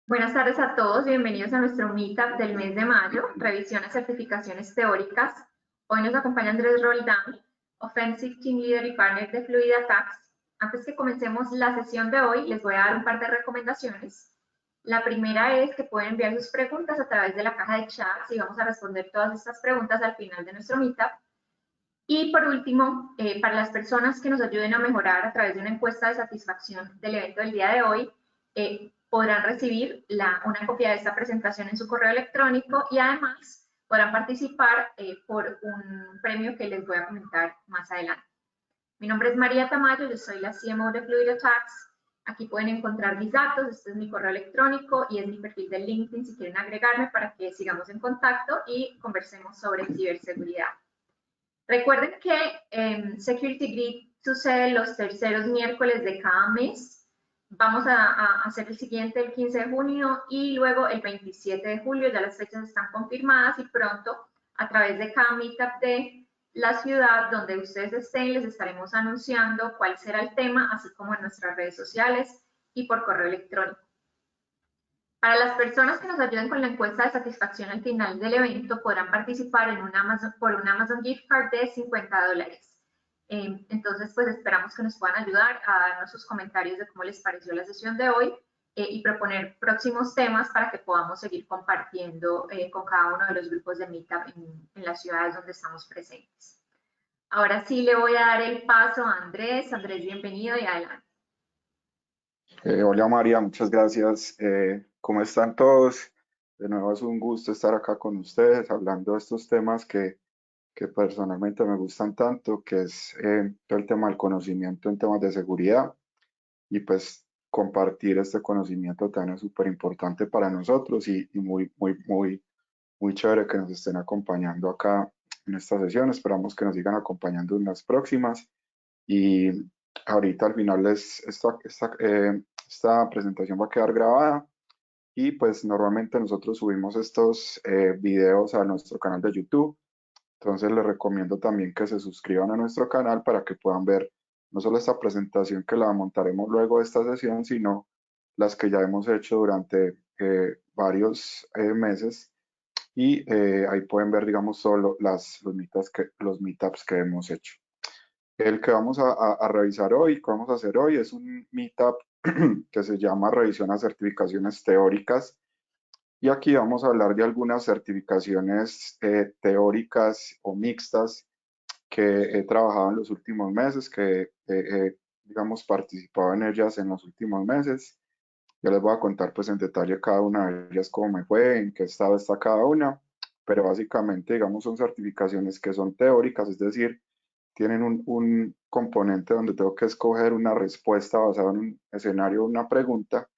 Buenas tardes a todos, bienvenidos a nuestro meetup del mes de mayo, revisión a certificaciones teóricas. Hoy nos acompaña Andrés Roldán, Offensive Team Leader y Partner de Fluid Attacks. Antes que comencemos la sesión de hoy, les voy a dar un par de recomendaciones. La primera es que pueden enviar sus preguntas a través de la caja de chat y vamos a responder todas estas preguntas al final de nuestro meetup. Y por último, para las personas que nos ayuden a mejorar a través de una encuesta de satisfacción del evento del día de hoy, podrán recibir una copia de esta presentación en su correo electrónico y además podrán participar por un premio que les voy a comentar más adelante. Mi nombre es María Tamayo, yo soy la CMO de Fluid Attacks. Aquí pueden encontrar mis datos, este es mi correo electrónico y es mi perfil de LinkedIn si quieren agregarme para que sigamos en contacto y conversemos sobre ciberseguridad. Recuerden que Security Grid sucede los terceros miércoles de cada mes. Vamos a hacer el siguiente el 15 de junio y luego el 27 de julio. Ya las fechas están confirmadas y pronto a través de cada meetup de la ciudad donde ustedes estén les estaremos anunciando cuál será el tema, así como en nuestras redes sociales y por correo electrónico. Para las personas que nos ayuden con la encuesta de satisfacción al final del evento, podrán participar en por un Amazon Gift Card de $50. Entonces, pues esperamos que nos puedan ayudar a darnos sus comentarios de cómo les pareció la sesión de hoy y proponer próximos temas para que podamos seguir compartiendo con cada uno de los grupos de Meetup en las ciudades donde estamos presentes. Ahora sí le voy a dar el paso a Andrés. Andrés, bienvenido y adelante. Hola María, muchas gracias. ¿Cómo están todos? De nuevo es un gusto estar acá con ustedes hablando de estos temas que personalmente me gustan tanto, que es todo el tema del conocimiento en temas de seguridad y pues compartir este conocimiento también es súper importante para nosotros y muy chévere que nos estén acompañando acá en esta sesión. Esperamos que nos sigan acompañando en las próximas y ahorita al final esta presentación va a quedar grabada y pues normalmente nosotros subimos estos videos a nuestro canal de YouTube. Entonces les recomiendo también que se suscriban a nuestro canal para que puedan ver no solo esta presentación que la montaremos luego de esta sesión, sino las que ya hemos hecho durante varios meses y ahí pueden ver, digamos, solo los meetups que hemos hecho. El que vamos a revisar hoy, que vamos a hacer hoy, es un meetup que se llama Revisión a Certificaciones Teóricas. Y aquí vamos a hablar de algunas certificaciones teóricas o mixtas que he trabajado en los últimos meses, que digamos, participado en ellas en los últimos meses. Yo les voy a contar pues en detalle cada una de ellas, cómo me fue, en qué estado está cada una, pero básicamente, digamos, son certificaciones que son teóricas, es decir, tienen un componente donde tengo que escoger una respuesta basada en un escenario, una pregunta,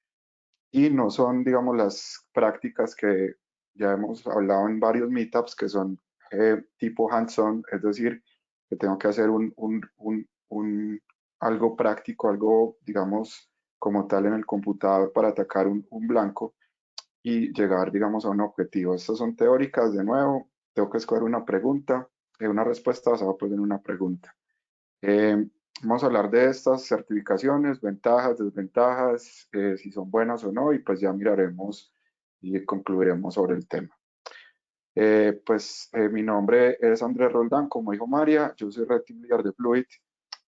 y no son, digamos, las prácticas que ya hemos hablado en varios meetups, que son tipo hands-on, es decir, que tengo que hacer algo práctico, algo, digamos, como tal en el computador para atacar un blanco y llegar, digamos, a un objetivo. Estas son teóricas, de nuevo, tengo que escoger una pregunta, una respuesta basada pues en una pregunta. Vamos a hablar de estas certificaciones, ventajas, desventajas, si son buenas o no, y pues ya miraremos y concluiremos sobre el tema. Mi nombre es Andrés Roldán, como dijo María, yo soy Red Team Leader de Fluid.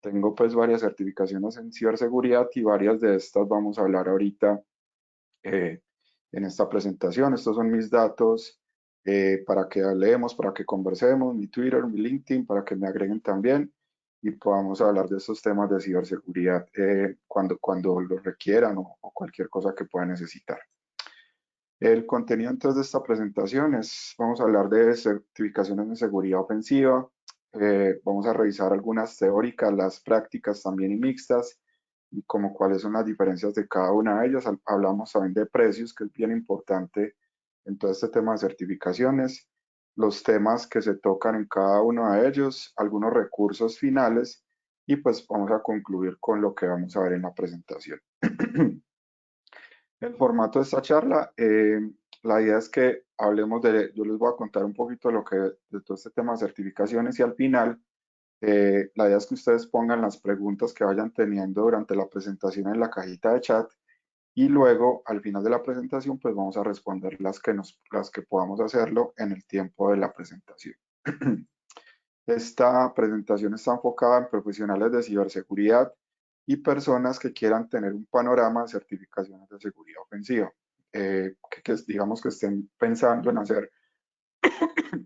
Tengo pues varias certificaciones en ciberseguridad y varias de estas vamos a hablar ahorita eh, en esta presentación. Estos son mis datos para que hablemos, para que conversemos, mi Twitter, mi LinkedIn, para que me agreguen también y podamos hablar de estos temas de ciberseguridad cuando lo requieran o cualquier cosa que puedan necesitar. El contenido entonces de esta presentación vamos a hablar de certificaciones de seguridad ofensiva, vamos a revisar algunas teóricas, las prácticas también y mixtas, y como cuáles son las diferencias de cada una de ellas. Hablamos también de precios, que es bien importante en todo este tema de certificaciones, los temas que se tocan en cada uno de ellos, algunos recursos finales, y pues vamos a concluir con lo que vamos a ver en la presentación. El formato de esta charla, la idea es que hablemos yo les voy a contar un poquito de todo este tema de certificaciones y al final, la idea es que ustedes pongan las preguntas que vayan teniendo durante la presentación en la cajita de chat y luego al final de la presentación pues vamos a responder las que podamos hacerlo en el tiempo de la presentación. Esta presentación está enfocada en profesionales de ciberseguridad y personas que quieran tener un panorama de certificaciones de seguridad ofensiva, digamos que estén pensando en hacer,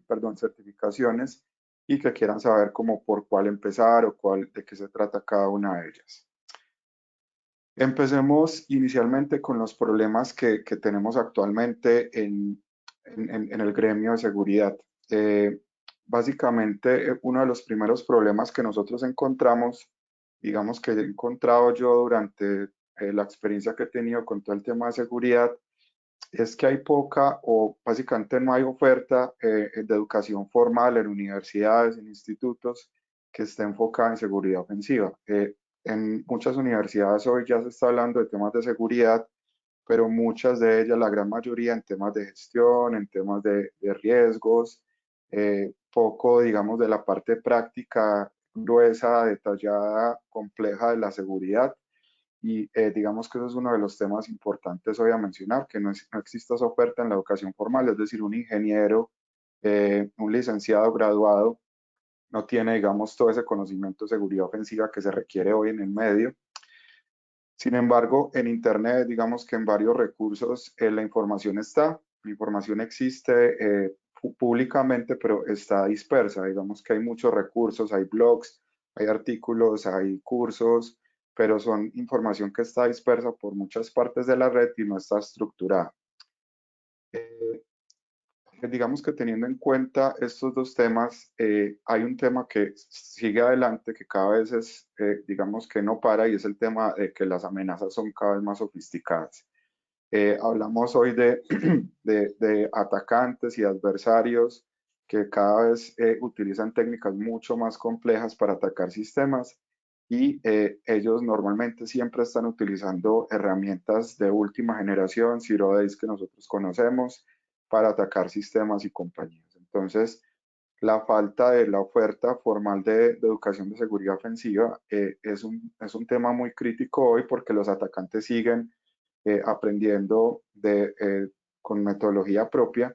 perdón, certificaciones y que quieran saber cómo por cuál empezar o de qué se trata cada una de ellas. Empecemos inicialmente con los problemas que tenemos actualmente en el gremio de seguridad. Básicamente, uno de los primeros problemas que nosotros encontramos, digamos que he encontrado yo durante la experiencia que he tenido con todo el tema de seguridad, es que hay poca o básicamente no hay oferta de educación formal en universidades, en institutos que esté enfocada en seguridad ofensiva. En muchas universidades hoy ya se está hablando de temas de seguridad, pero muchas de ellas, la gran mayoría, en temas de gestión, en temas de riesgos, poco, digamos, de la parte práctica gruesa, detallada, compleja de la seguridad. Y digamos que eso es uno de los temas importantes hoy a mencionar, que no existe esa oferta en la educación formal, es decir, un ingeniero, un licenciado graduado, no tiene, digamos, todo ese conocimiento de seguridad ofensiva que se requiere hoy en el medio. Sin embargo, en Internet, digamos que en varios recursos la información está, la información existe públicamente, pero está dispersa. Digamos que hay muchos recursos, hay blogs, hay artículos, hay cursos, pero son información que está dispersa por muchas partes de la red y no está estructurada. Digamos que teniendo en cuenta estos dos temas, hay un tema que sigue adelante, que cada vez es, digamos que no para, y es el tema de que las amenazas son cada vez más sofisticadas. Hablamos hoy de atacantes y adversarios que cada vez utilizan técnicas mucho más complejas para atacar sistemas y ellos normalmente siempre están utilizando herramientas de última generación, Zero Days que nosotros conocemos, para atacar sistemas y compañías. Entonces, la falta de la oferta formal de educación de seguridad ofensiva es un tema muy crítico hoy porque los atacantes siguen aprendiendo con metodología propia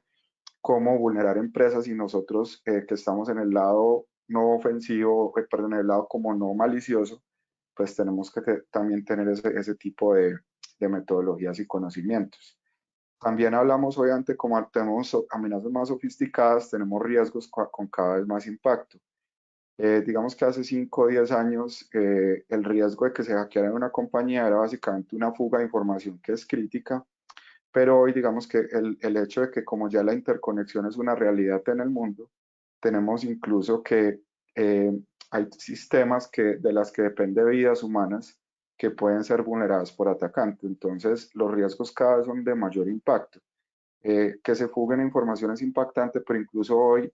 cómo vulnerar empresas y nosotros que estamos en el lado no ofensivo, perdón, en el lado como no malicioso, pues tenemos que también tener ese tipo de metodologías y conocimientos. También hablamos obviamente como tenemos amenazas más sofisticadas, tenemos riesgos con cada vez más impacto. Digamos que hace 5 o 10 años el riesgo de que se hackeara una compañía era básicamente una fuga de información que es crítica, pero hoy digamos que el hecho de que como ya la interconexión es una realidad en el mundo, tenemos incluso que hay sistemas de las que depende vidas humanas que pueden ser vulneradas por atacantes. Entonces los riesgos cada vez son de mayor impacto. Que se fuguen información es impactante, pero incluso hoy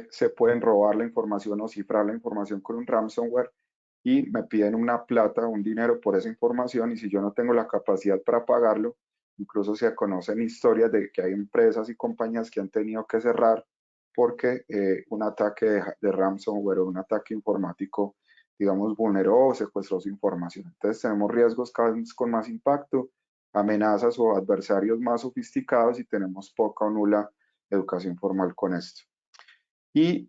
se pueden robar la información o cifrar la información con un ransomware y me piden una plata, un dinero por esa información y si yo no tengo la capacidad para pagarlo, incluso se conocen historias de que hay empresas y compañías que han tenido que cerrar porque un ataque de ransomware o un ataque informático, digamos, vulneró o secuestró su información. Entonces tenemos riesgos cada vez con más impacto, amenazas o adversarios más sofisticados y tenemos poca o nula educación formal con esto. Y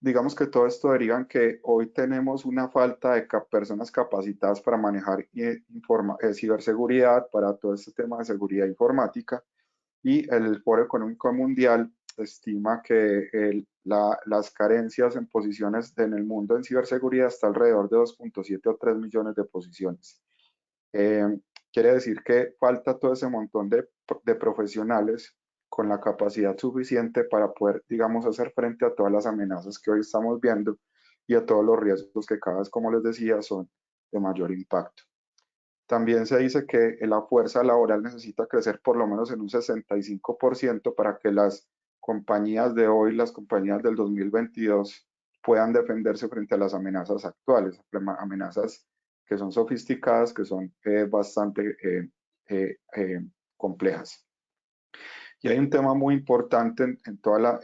digamos que todo esto deriva en que hoy tenemos una falta de personas capacitadas para manejar ciberseguridad, para todo este tema de seguridad informática. Y el Foro Económico Mundial estima que las carencias en posiciones en el mundo en ciberseguridad está alrededor de 2.7 o 3 millones de posiciones. Quiere decir que falta todo ese montón de profesionales con la capacidad suficiente para poder, digamos, hacer frente a todas las amenazas que hoy estamos viendo y a todos los riesgos que cada vez, como les decía, son de mayor impacto. También se dice que la fuerza laboral necesita crecer por lo menos en un 65% para que las compañías de hoy, las compañías del 2022, puedan defenderse frente a las amenazas actuales, amenazas que son sofisticadas, que son bastante complejas. Y hay un tema muy importante en toda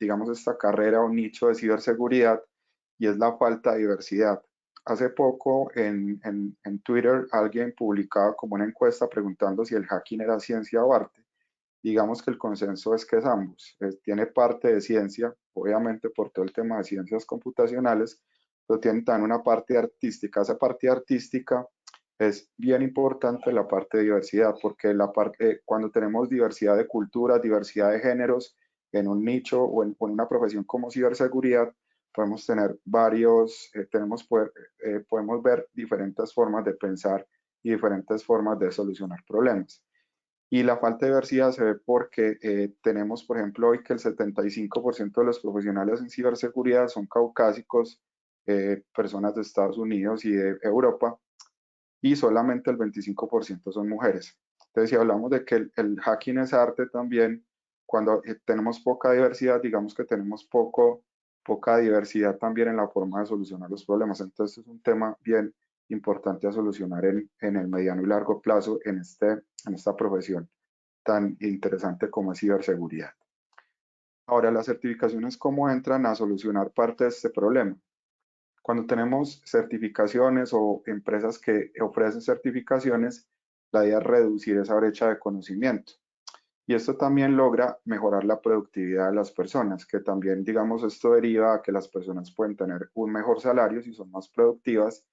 digamos, esta carrera o nicho de ciberseguridad y es la falta de diversidad. hace poco en Twitter alguien publicaba como una encuesta preguntando si el hacking era ciencia o arte. Digamos que el consenso es que es ambos. Tiene parte de ciencia, obviamente por todo el tema de ciencias computacionales, pero tiene también una parte artística. Esa parte artística es bien importante, la parte de diversidad, porque cuando tenemos diversidad de culturas, diversidad de géneros en un nicho o en una profesión como ciberseguridad, podemos tener podemos ver diferentes formas de pensar y diferentes formas de solucionar problemas. Y la falta de diversidad se ve porque tenemos, por ejemplo, hoy que el 75% de los profesionales en ciberseguridad son caucásicos, personas de Estados Unidos y de Europa, y solamente el 25% son mujeres. Entonces, si hablamos de que el hacking es arte también, cuando tenemos poca diversidad, digamos que tenemos poca diversidad también en la forma de solucionar los problemas. Entonces, es un tema bien importante a solucionar en el mediano y largo plazo en esta profesión tan interesante como es ciberseguridad. Ahora, las certificaciones, ¿cómo entran a solucionar parte de este problema? Cuando tenemos certificaciones o empresas que ofrecen certificaciones, la idea es reducir esa brecha de conocimiento. Y esto también logra mejorar la productividad de las personas, que también, digamos, esto deriva a que las personas pueden tener un mejor salario si son más productivas.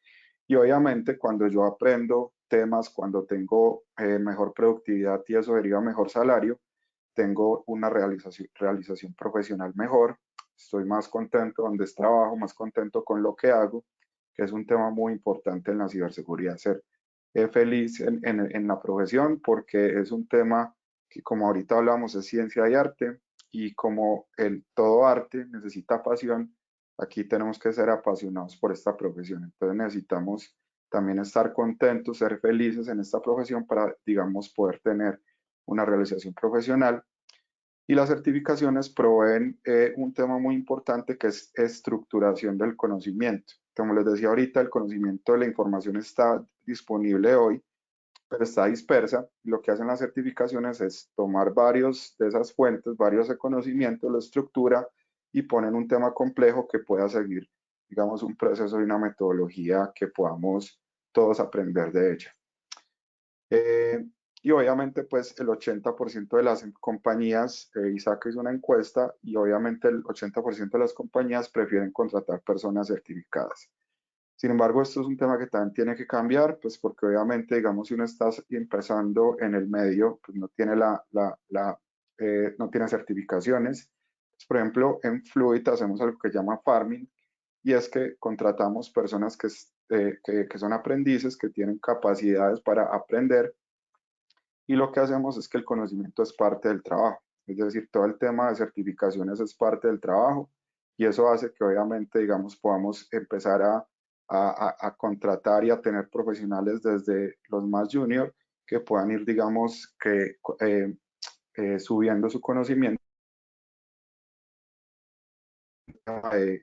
Y obviamente cuando yo aprendo temas, cuando tengo mejor productividad y eso deriva a mejor salario, tengo una realización profesional mejor, estoy más contento donde trabajo, más contento con lo que hago, que es un tema muy importante en la ciberseguridad, ser feliz en la profesión, porque es un tema que, como ahorita hablamos, es ciencia y arte, y como todo arte necesita pasión, aquí tenemos que ser apasionados por esta profesión. Entonces necesitamos también estar contentos, ser felices en esta profesión para, digamos, poder tener una realización profesional. Y las certificaciones proveen un tema muy importante que es estructuración del conocimiento. Como les decía ahorita, el conocimiento de la información está disponible hoy, pero está dispersa. Lo que hacen las certificaciones es tomar varios de esas fuentes, varios de conocimiento, lo estructura y ponen un tema complejo que pueda seguir, digamos, un proceso y una metodología que podamos todos aprender de ella. Y obviamente, pues el 80% de las compañías, Isaac hizo una encuesta y obviamente el 80% de las compañías prefieren contratar personas certificadas. Sin embargo, esto es un tema que también tiene que cambiar, pues porque obviamente, digamos, si uno está empezando en el medio, pues no tiene, no tiene certificaciones. Pues, por ejemplo, en Fluid hacemos algo que se llama farming, y es que contratamos personas que son aprendices, que tienen capacidades para aprender, y lo que hacemos es que el conocimiento es parte del trabajo. Es decir, todo el tema de certificaciones es parte del trabajo, y eso hace que obviamente, digamos, podamos empezar a contratar y a tener profesionales desde los más junior que puedan ir, digamos, subiendo su conocimiento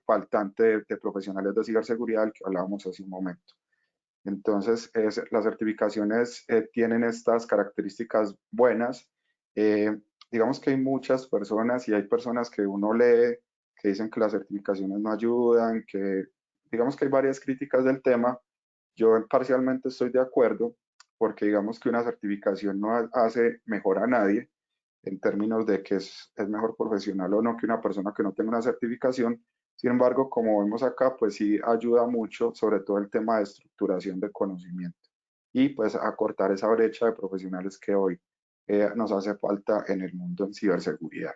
faltante de profesionales de ciberseguridad del que hablábamos hace un momento. Entonces, las certificaciones tienen estas características buenas. Digamos que hay muchas personas y hay personas que uno lee que dicen que las certificaciones no ayudan, que digamos que hay varias críticas del tema. Yo parcialmente estoy de acuerdo, porque digamos que una certificación no hace mejor a nadie en términos de que es mejor profesional o no que una persona que no tenga una certificación. Sin embargo, como vemos acá, pues sí ayuda mucho, sobre todo el tema de estructuración de conocimiento y pues acortar esa brecha de profesionales que hoy nos hace falta en el mundo en ciberseguridad.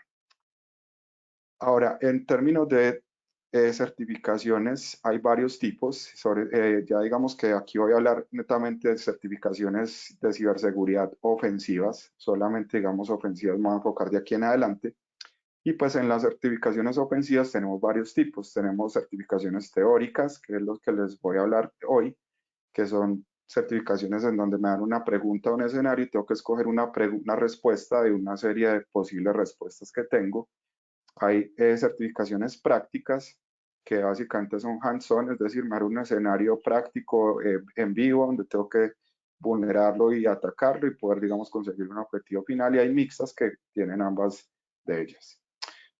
Ahora, en términos de certificaciones, hay varios tipos. Ya digamos que aquí voy a hablar netamente de certificaciones de ciberseguridad ofensivas, solamente digamos ofensivas, me voy a enfocar de aquí en adelante. Y pues en las certificaciones ofensivas tenemos varios tipos. Tenemos certificaciones teóricas, que es lo que les voy a hablar hoy, que son certificaciones en donde me dan una pregunta o un escenario y tengo que escoger una respuesta de una serie de posibles respuestas que tengo. Hay certificaciones prácticas que básicamente son hands-on, es decir, me dan un escenario práctico en vivo donde tengo que vulnerarlo y atacarlo y poder, digamos, conseguir un objetivo final. Y hay mixtas que tienen ambas de ellas.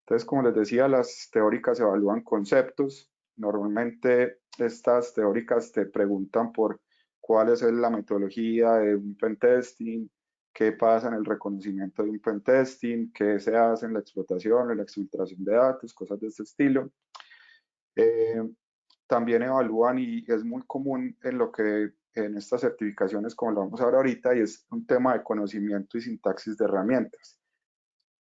Entonces, como les decía, las teóricas evalúan conceptos. Normalmente estas teóricas te preguntan por cuál es la metodología de un pentesting, qué pasa en el reconocimiento de un pentesting, qué se hace en la explotación, en la exfiltración de datos, cosas de este estilo. También evalúan, y es muy común en lo que en estas certificaciones, como lo vamos a ver ahorita, y es un tema de conocimiento y sintaxis de herramientas,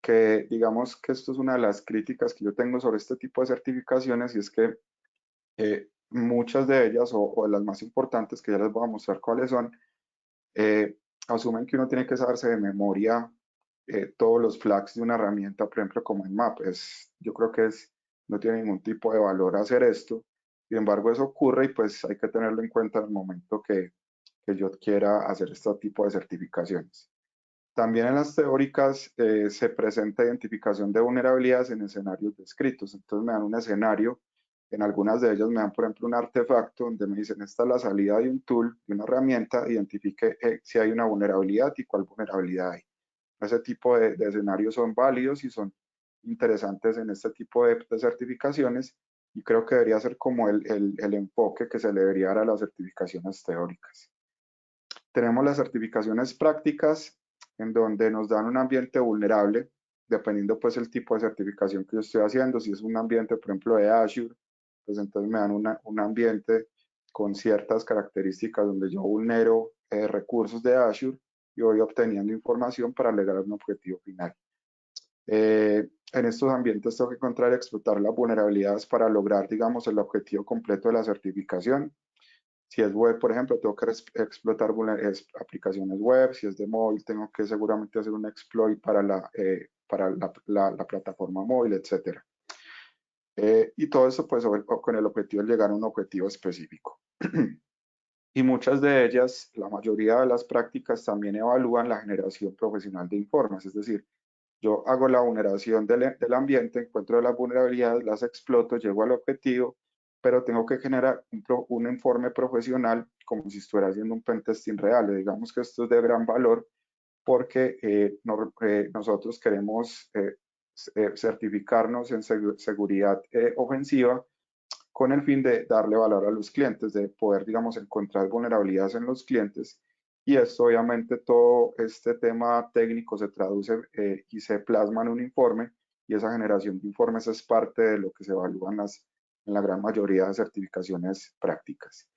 que digamos que esto es una de las críticas que yo tengo sobre este tipo de certificaciones, y es que muchas de ellas, o de las más importantes, que ya les voy a mostrar cuáles son, asumen que uno tiene que saberse de memoria todos los flags de una herramienta, por ejemplo, como Nmap. Yo creo que no tiene ningún tipo de valor hacer esto. Sin embargo, eso ocurre y pues hay que tenerlo en cuenta en el momento que yo quiera hacer este tipo de certificaciones. También en las teóricas se presenta identificación de vulnerabilidades en escenarios descritos. Entonces me dan un escenario, en algunas de ellas me dan, por ejemplo, un artefacto donde me dicen, esta es la salida de un tool, de una herramienta, identifique si hay una vulnerabilidad y cuál vulnerabilidad hay. Ese tipo de escenarios son válidos y son interesantes en este tipo de certificaciones, y creo que debería ser como el enfoque que se le debería dar a las certificaciones teóricas. Tenemos las certificaciones prácticas, en donde nos dan un ambiente vulnerable, dependiendo pues el tipo de certificación que yo estoy haciendo. Si es un ambiente, por ejemplo, de Azure, pues entonces me dan un ambiente con ciertas características donde yo vulnero recursos de Azure y voy obteniendo información para lograr un objetivo final. En estos ambientes tengo que encontrar y explotar las vulnerabilidades para lograr, digamos, el objetivo completo de la certificación. Si es web, por ejemplo, tengo que explotar aplicaciones web. Si es de móvil, tengo que seguramente hacer un exploit para la plataforma móvil, etc. Y todo eso pues con el objetivo de llegar a un objetivo específico. Y muchas de ellas, la mayoría de las prácticas también evalúan la generación profesional de informes, es decir, yo hago la vulneración del ambiente, encuentro las vulnerabilidades, las exploto, llego al objetivo, pero tengo que generar un informe profesional como si estuviera haciendo un pentesting real. Digamos que esto es de gran valor porque nosotros queremos certificarnos en seguridad ofensiva con el fin de darle valor a los clientes, de poder, digamos, encontrar vulnerabilidades en los clientes. Y esto, obviamente, todo este tema técnico se traduce y se plasma en un informe, y esa generación de informes es parte de lo que se evalúa en la gran mayoría de certificaciones prácticas.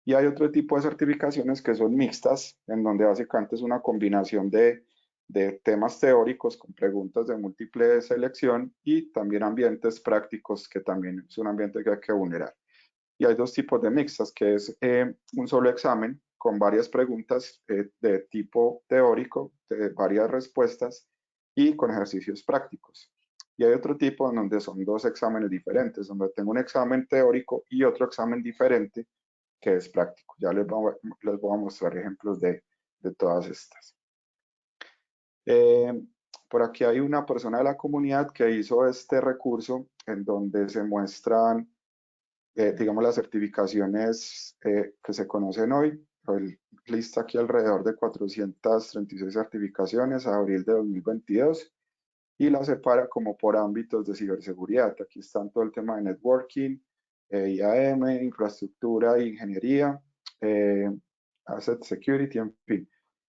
Y hay otro tipo de certificaciones que son mixtas, en donde básicamente es una combinación de temas teóricos con preguntas de múltiple selección y también ambientes prácticos, que también es un ambiente que hay que vulnerar. Y hay dos tipos de mixtas, que es un solo examen con varias preguntas de tipo teórico, de varias respuestas y con ejercicios prácticos. Y hay otro tipo en donde son dos exámenes diferentes, donde tengo un examen teórico y otro examen diferente que es práctico. Ya les voy a mostrar ejemplos de todas estas. Por aquí hay una persona de la comunidad que hizo este recurso en donde se muestran, digamos, las certificaciones que se conocen hoy. Él lista aquí alrededor de 436 certificaciones a abril de 2022 y las separa como por ámbitos de ciberseguridad. Aquí están todo el tema de networking, IAM, infraestructura e ingeniería, asset security, en fin.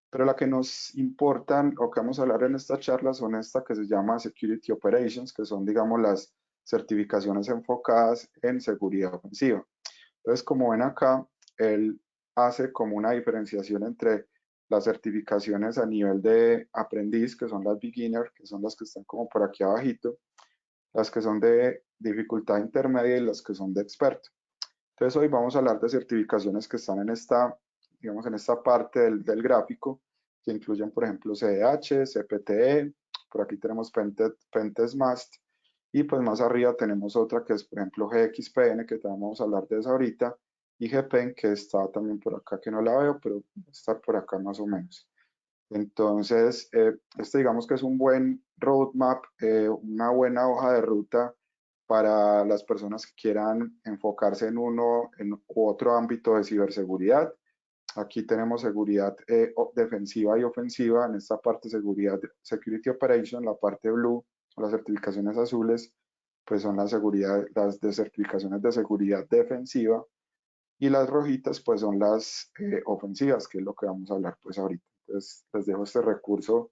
Pero la que nos importan o que vamos a hablar en esta charla son esta que se llama Security Operations, que son, digamos, las certificaciones enfocadas en seguridad ofensiva. Entonces, como ven acá, él hace como una diferenciación entre las certificaciones a nivel de aprendiz, que son las beginner, que son las que están como por aquí abajito, las que son de dificultad intermedia y las que son de experto. Entonces, hoy vamos a hablar de certificaciones que están en esta, digamos, en esta parte del gráfico, que incluyen, por ejemplo, CDH, CPTE, por aquí tenemos Pentest Mast, y pues más arriba tenemos otra que es, por ejemplo, GXPN, que también vamos a hablar de eso ahorita, y GPEN, que está también por acá, que no la veo, pero está por acá más o menos. Entonces, este digamos que es un buen roadmap, una buena hoja de ruta para las personas que quieran enfocarse en uno u otro ámbito de ciberseguridad. Aquí tenemos seguridad defensiva y ofensiva. En esta parte, seguridad, Security Operation, la parte blue, las certificaciones azules, pues son las de certificaciones de seguridad defensiva. y las rojitas pues son las ofensivas, que es lo que vamos a hablar pues ahorita. Entonces les dejo este recurso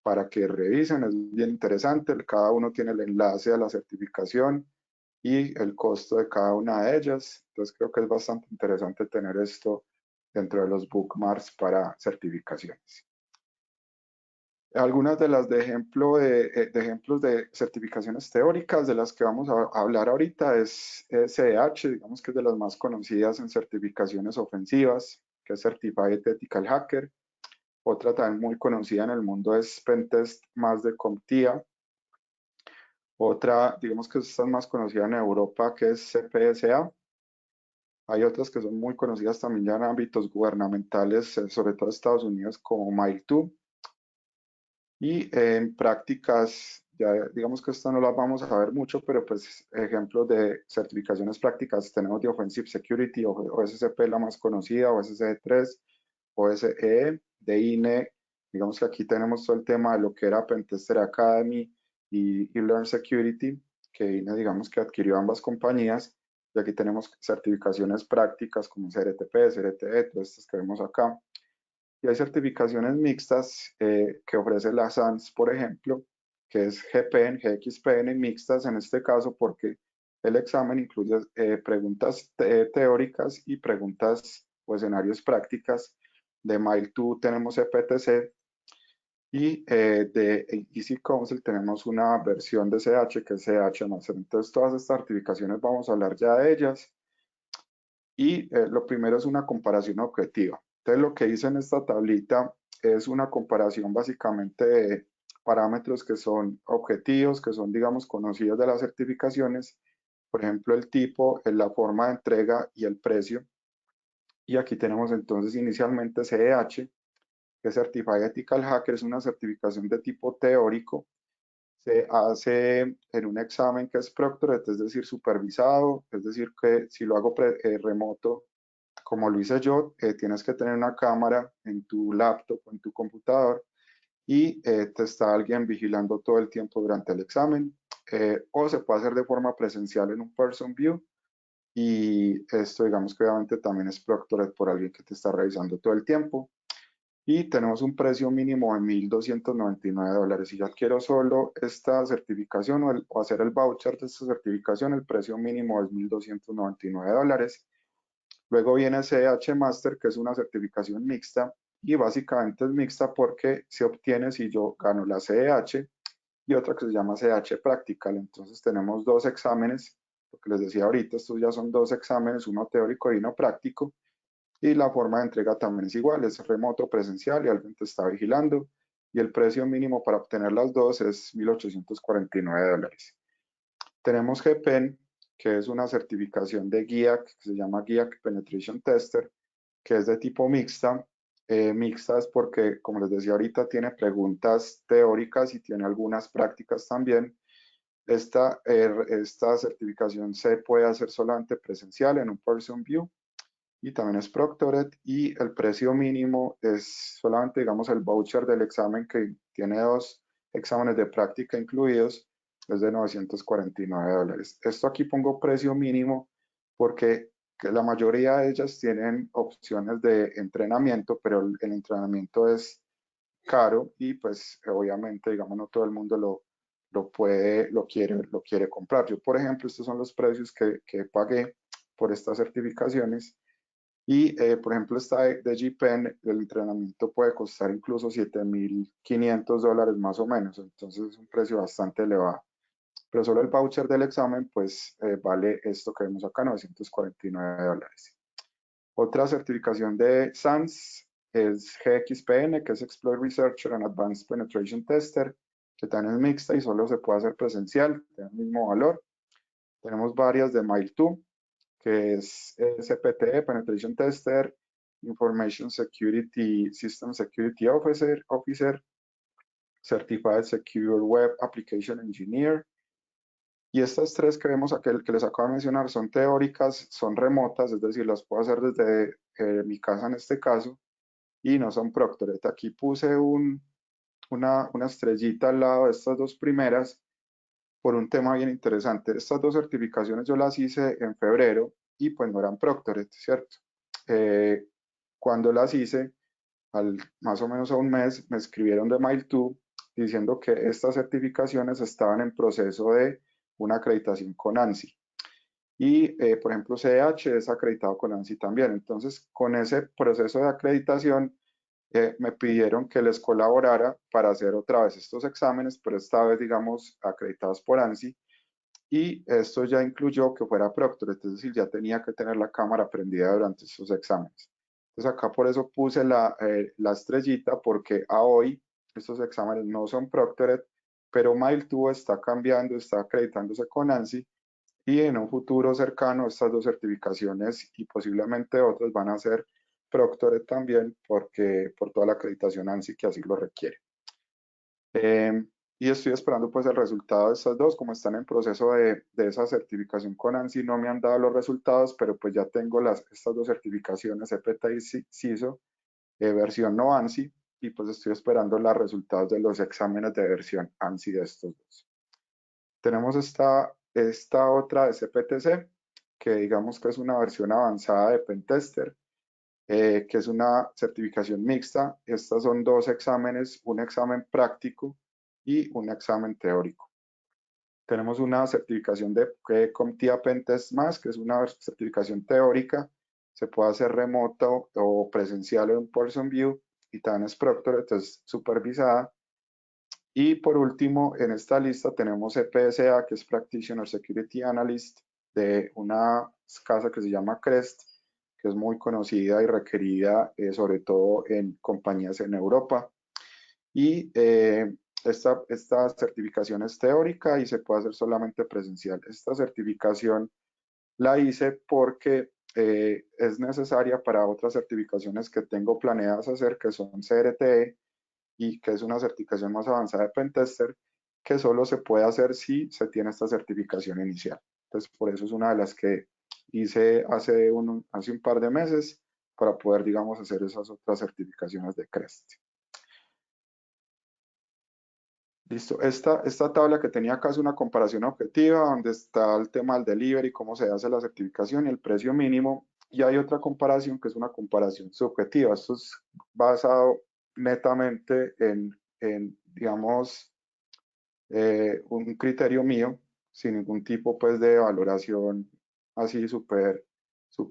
para que revisen, es bien interesante, cada uno tiene el enlace a la certificación y el costo de cada una de ellas, entonces creo que es bastante interesante tener esto dentro de los bookmarks para certificaciones. Algunas de las de ejemplos de certificaciones teóricas de las que vamos a hablar ahorita es CEH, digamos que es de las más conocidas en certificaciones ofensivas, que es Certified Ethical Hacker. Otra también muy conocida en el mundo es Pentest más de CompTIA. Otra, digamos que esta es más conocida en Europa, que es CPSA. Hay otras que son muy conocidas también ya en ámbitos gubernamentales, sobre todo Estados Unidos, como MIL2. Y en prácticas, ya digamos que esta no las vamos a ver mucho, pero pues ejemplos de certificaciones prácticas tenemos de Offensive Security, OSCP la más conocida, OSCE3, OSCE, de INE, digamos que aquí tenemos todo el tema de lo que era Pentester Academy y Learn Security, que INE digamos que adquirió ambas compañías, y aquí tenemos certificaciones prácticas como CRTP, CRTE, todas estas que vemos acá. Y hay certificaciones mixtas que ofrece la SANS, por ejemplo, que es GPN, GXPN mixtas en este caso porque el examen incluye preguntas teóricas y preguntas o escenarios prácticas. De MIL2 tenemos EPTC y de Easy Council tenemos una versión de CH que es CH Master. Entonces todas estas certificaciones vamos a hablar ya de ellas. Y lo primero es una comparación objetiva. Entonces, lo que hice en esta tablita es una comparación básicamente de parámetros que son objetivos, que son, digamos, conocidos de las certificaciones. Por ejemplo, el tipo, la forma de entrega y el precio. Y aquí tenemos entonces inicialmente CEH, que es Certified Ethical Hacker, es una certificación de tipo teórico. Se hace en un examen que es Proctored, es decir, supervisado, es decir, que si lo hago remoto, como lo hice yo, tienes que tener una cámara en tu laptop o en tu computador y te está alguien vigilando todo el tiempo durante el examen. O se puede hacer de forma presencial en un person view y esto digamos que obviamente también es proctored por alguien que te está revisando todo el tiempo. Y tenemos un precio mínimo de $1,299. Si yo adquiero solo esta certificación o hacer el voucher de esta certificación, el precio mínimo es $1,299. Luego viene CH Master, que es una certificación mixta, y básicamente es mixta porque se obtiene si yo gano la CH y otra que se llama CH Practical. Entonces tenemos dos exámenes, lo que les decía ahorita, estos ya son dos exámenes, uno teórico y uno práctico, y la forma de entrega también es igual, es remoto, presencial y alguien te está vigilando, y el precio mínimo para obtener las dos es $1,849. Tenemos GPEN, que es una certificación de GIAC, que se llama GIAC Penetration Tester, que es de tipo mixta. Mixta es porque, como les decía ahorita, tiene preguntas teóricas y tiene algunas prácticas también. Esta certificación se puede hacer solamente presencial en un person view y también es proctored, y el precio mínimo es solamente, digamos, el voucher del examen, que tiene dos exámenes de práctica incluidos, es de $949. Esto aquí pongo precio mínimo porque la mayoría de ellas tienen opciones de entrenamiento, pero el entrenamiento es caro y pues obviamente, digamos, no todo el mundo lo quiere comprar. Yo, por ejemplo, estos son los precios que pagué por estas certificaciones. Y, por ejemplo, esta de GPEN, el entrenamiento puede costar incluso $7,500 más o menos, entonces es un precio bastante elevado. Pero solo el voucher del examen, pues vale esto que vemos acá, $949. Otra certificación de SANS es GXPN, que es Exploit Researcher and Advanced Penetration Tester, que también es mixta y solo se puede hacer presencial, tiene el mismo valor. Tenemos varias de MIL2, que es CPTE, Penetration Tester, Information Security, System Security Officer, Certified Secure Web Application Engineer. Y estas tres que vemos aquí, que les acabo de mencionar, son teóricas, son remotas, es decir, las puedo hacer desde mi casa en este caso, y no son proctored. Aquí puse una estrellita al lado de estas dos primeras por un tema bien interesante. Estas dos certificaciones yo las hice en febrero y pues no eran Proctored, ¿cierto? Cuando las hice, más o menos a un mes, me escribieron de Mail2 diciendo que estas certificaciones estaban en proceso de una acreditación con ANSI. Y, por ejemplo, CEH es acreditado con ANSI también. Entonces, con ese proceso de acreditación, me pidieron que les colaborara para hacer otra vez estos exámenes, pero esta vez, digamos, acreditados por ANSI. Y esto ya incluyó que fuera Proctored, es decir, ya tenía que tener la cámara prendida durante estos exámenes. Entonces acá por eso puse la estrellita, porque a hoy estos exámenes no son Proctored, pero Mail2 está cambiando, está acreditándose con ANSI, y en un futuro cercano estas dos certificaciones y posiblemente otras van a ser Proctored también, porque por toda la acreditación ANSI que así lo requiere. Y estoy esperando pues el resultado de estas dos, como están en proceso de esa certificación con ANSI, no me han dado los resultados, pero pues ya tengo estas dos certificaciones, EPTA y CISO, versión no ANSI, y pues estoy esperando los resultados de los exámenes de versión ANSI de estos dos. Tenemos esta otra de CPTC, que digamos que es una versión avanzada de Pentester, que es una certificación mixta. Estas son dos exámenes, un examen práctico y un examen teórico. Tenemos una certificación de CompTIA Pentest Más, que es una certificación teórica, se puede hacer remoto o presencial en Person View, y también es Proctored, entonces supervisada. Y por último, en esta lista tenemos EPSA, que es Practitioner Security Analyst, de una casa que se llama CREST, que es muy conocida y requerida, sobre todo en compañías en Europa. Y esta certificación es teórica y se puede hacer solamente presencial. Esta certificación la hice porque es necesaria para otras certificaciones que tengo planeadas hacer, que son CRTE, y que es una certificación más avanzada de Pentester, que solo se puede hacer si se tiene esta certificación inicial. Entonces, por eso es una de las que hice hace un par de meses, para poder, digamos, hacer esas otras certificaciones de CREST. Listo, esta tabla que tenía acá es una comparación objetiva, donde está el tema del delivery, cómo se hace la certificación y el precio mínimo. Y hay otra comparación que es una comparación subjetiva. Esto es basado netamente en digamos, un criterio mío, sin ningún tipo pues de valoración así súper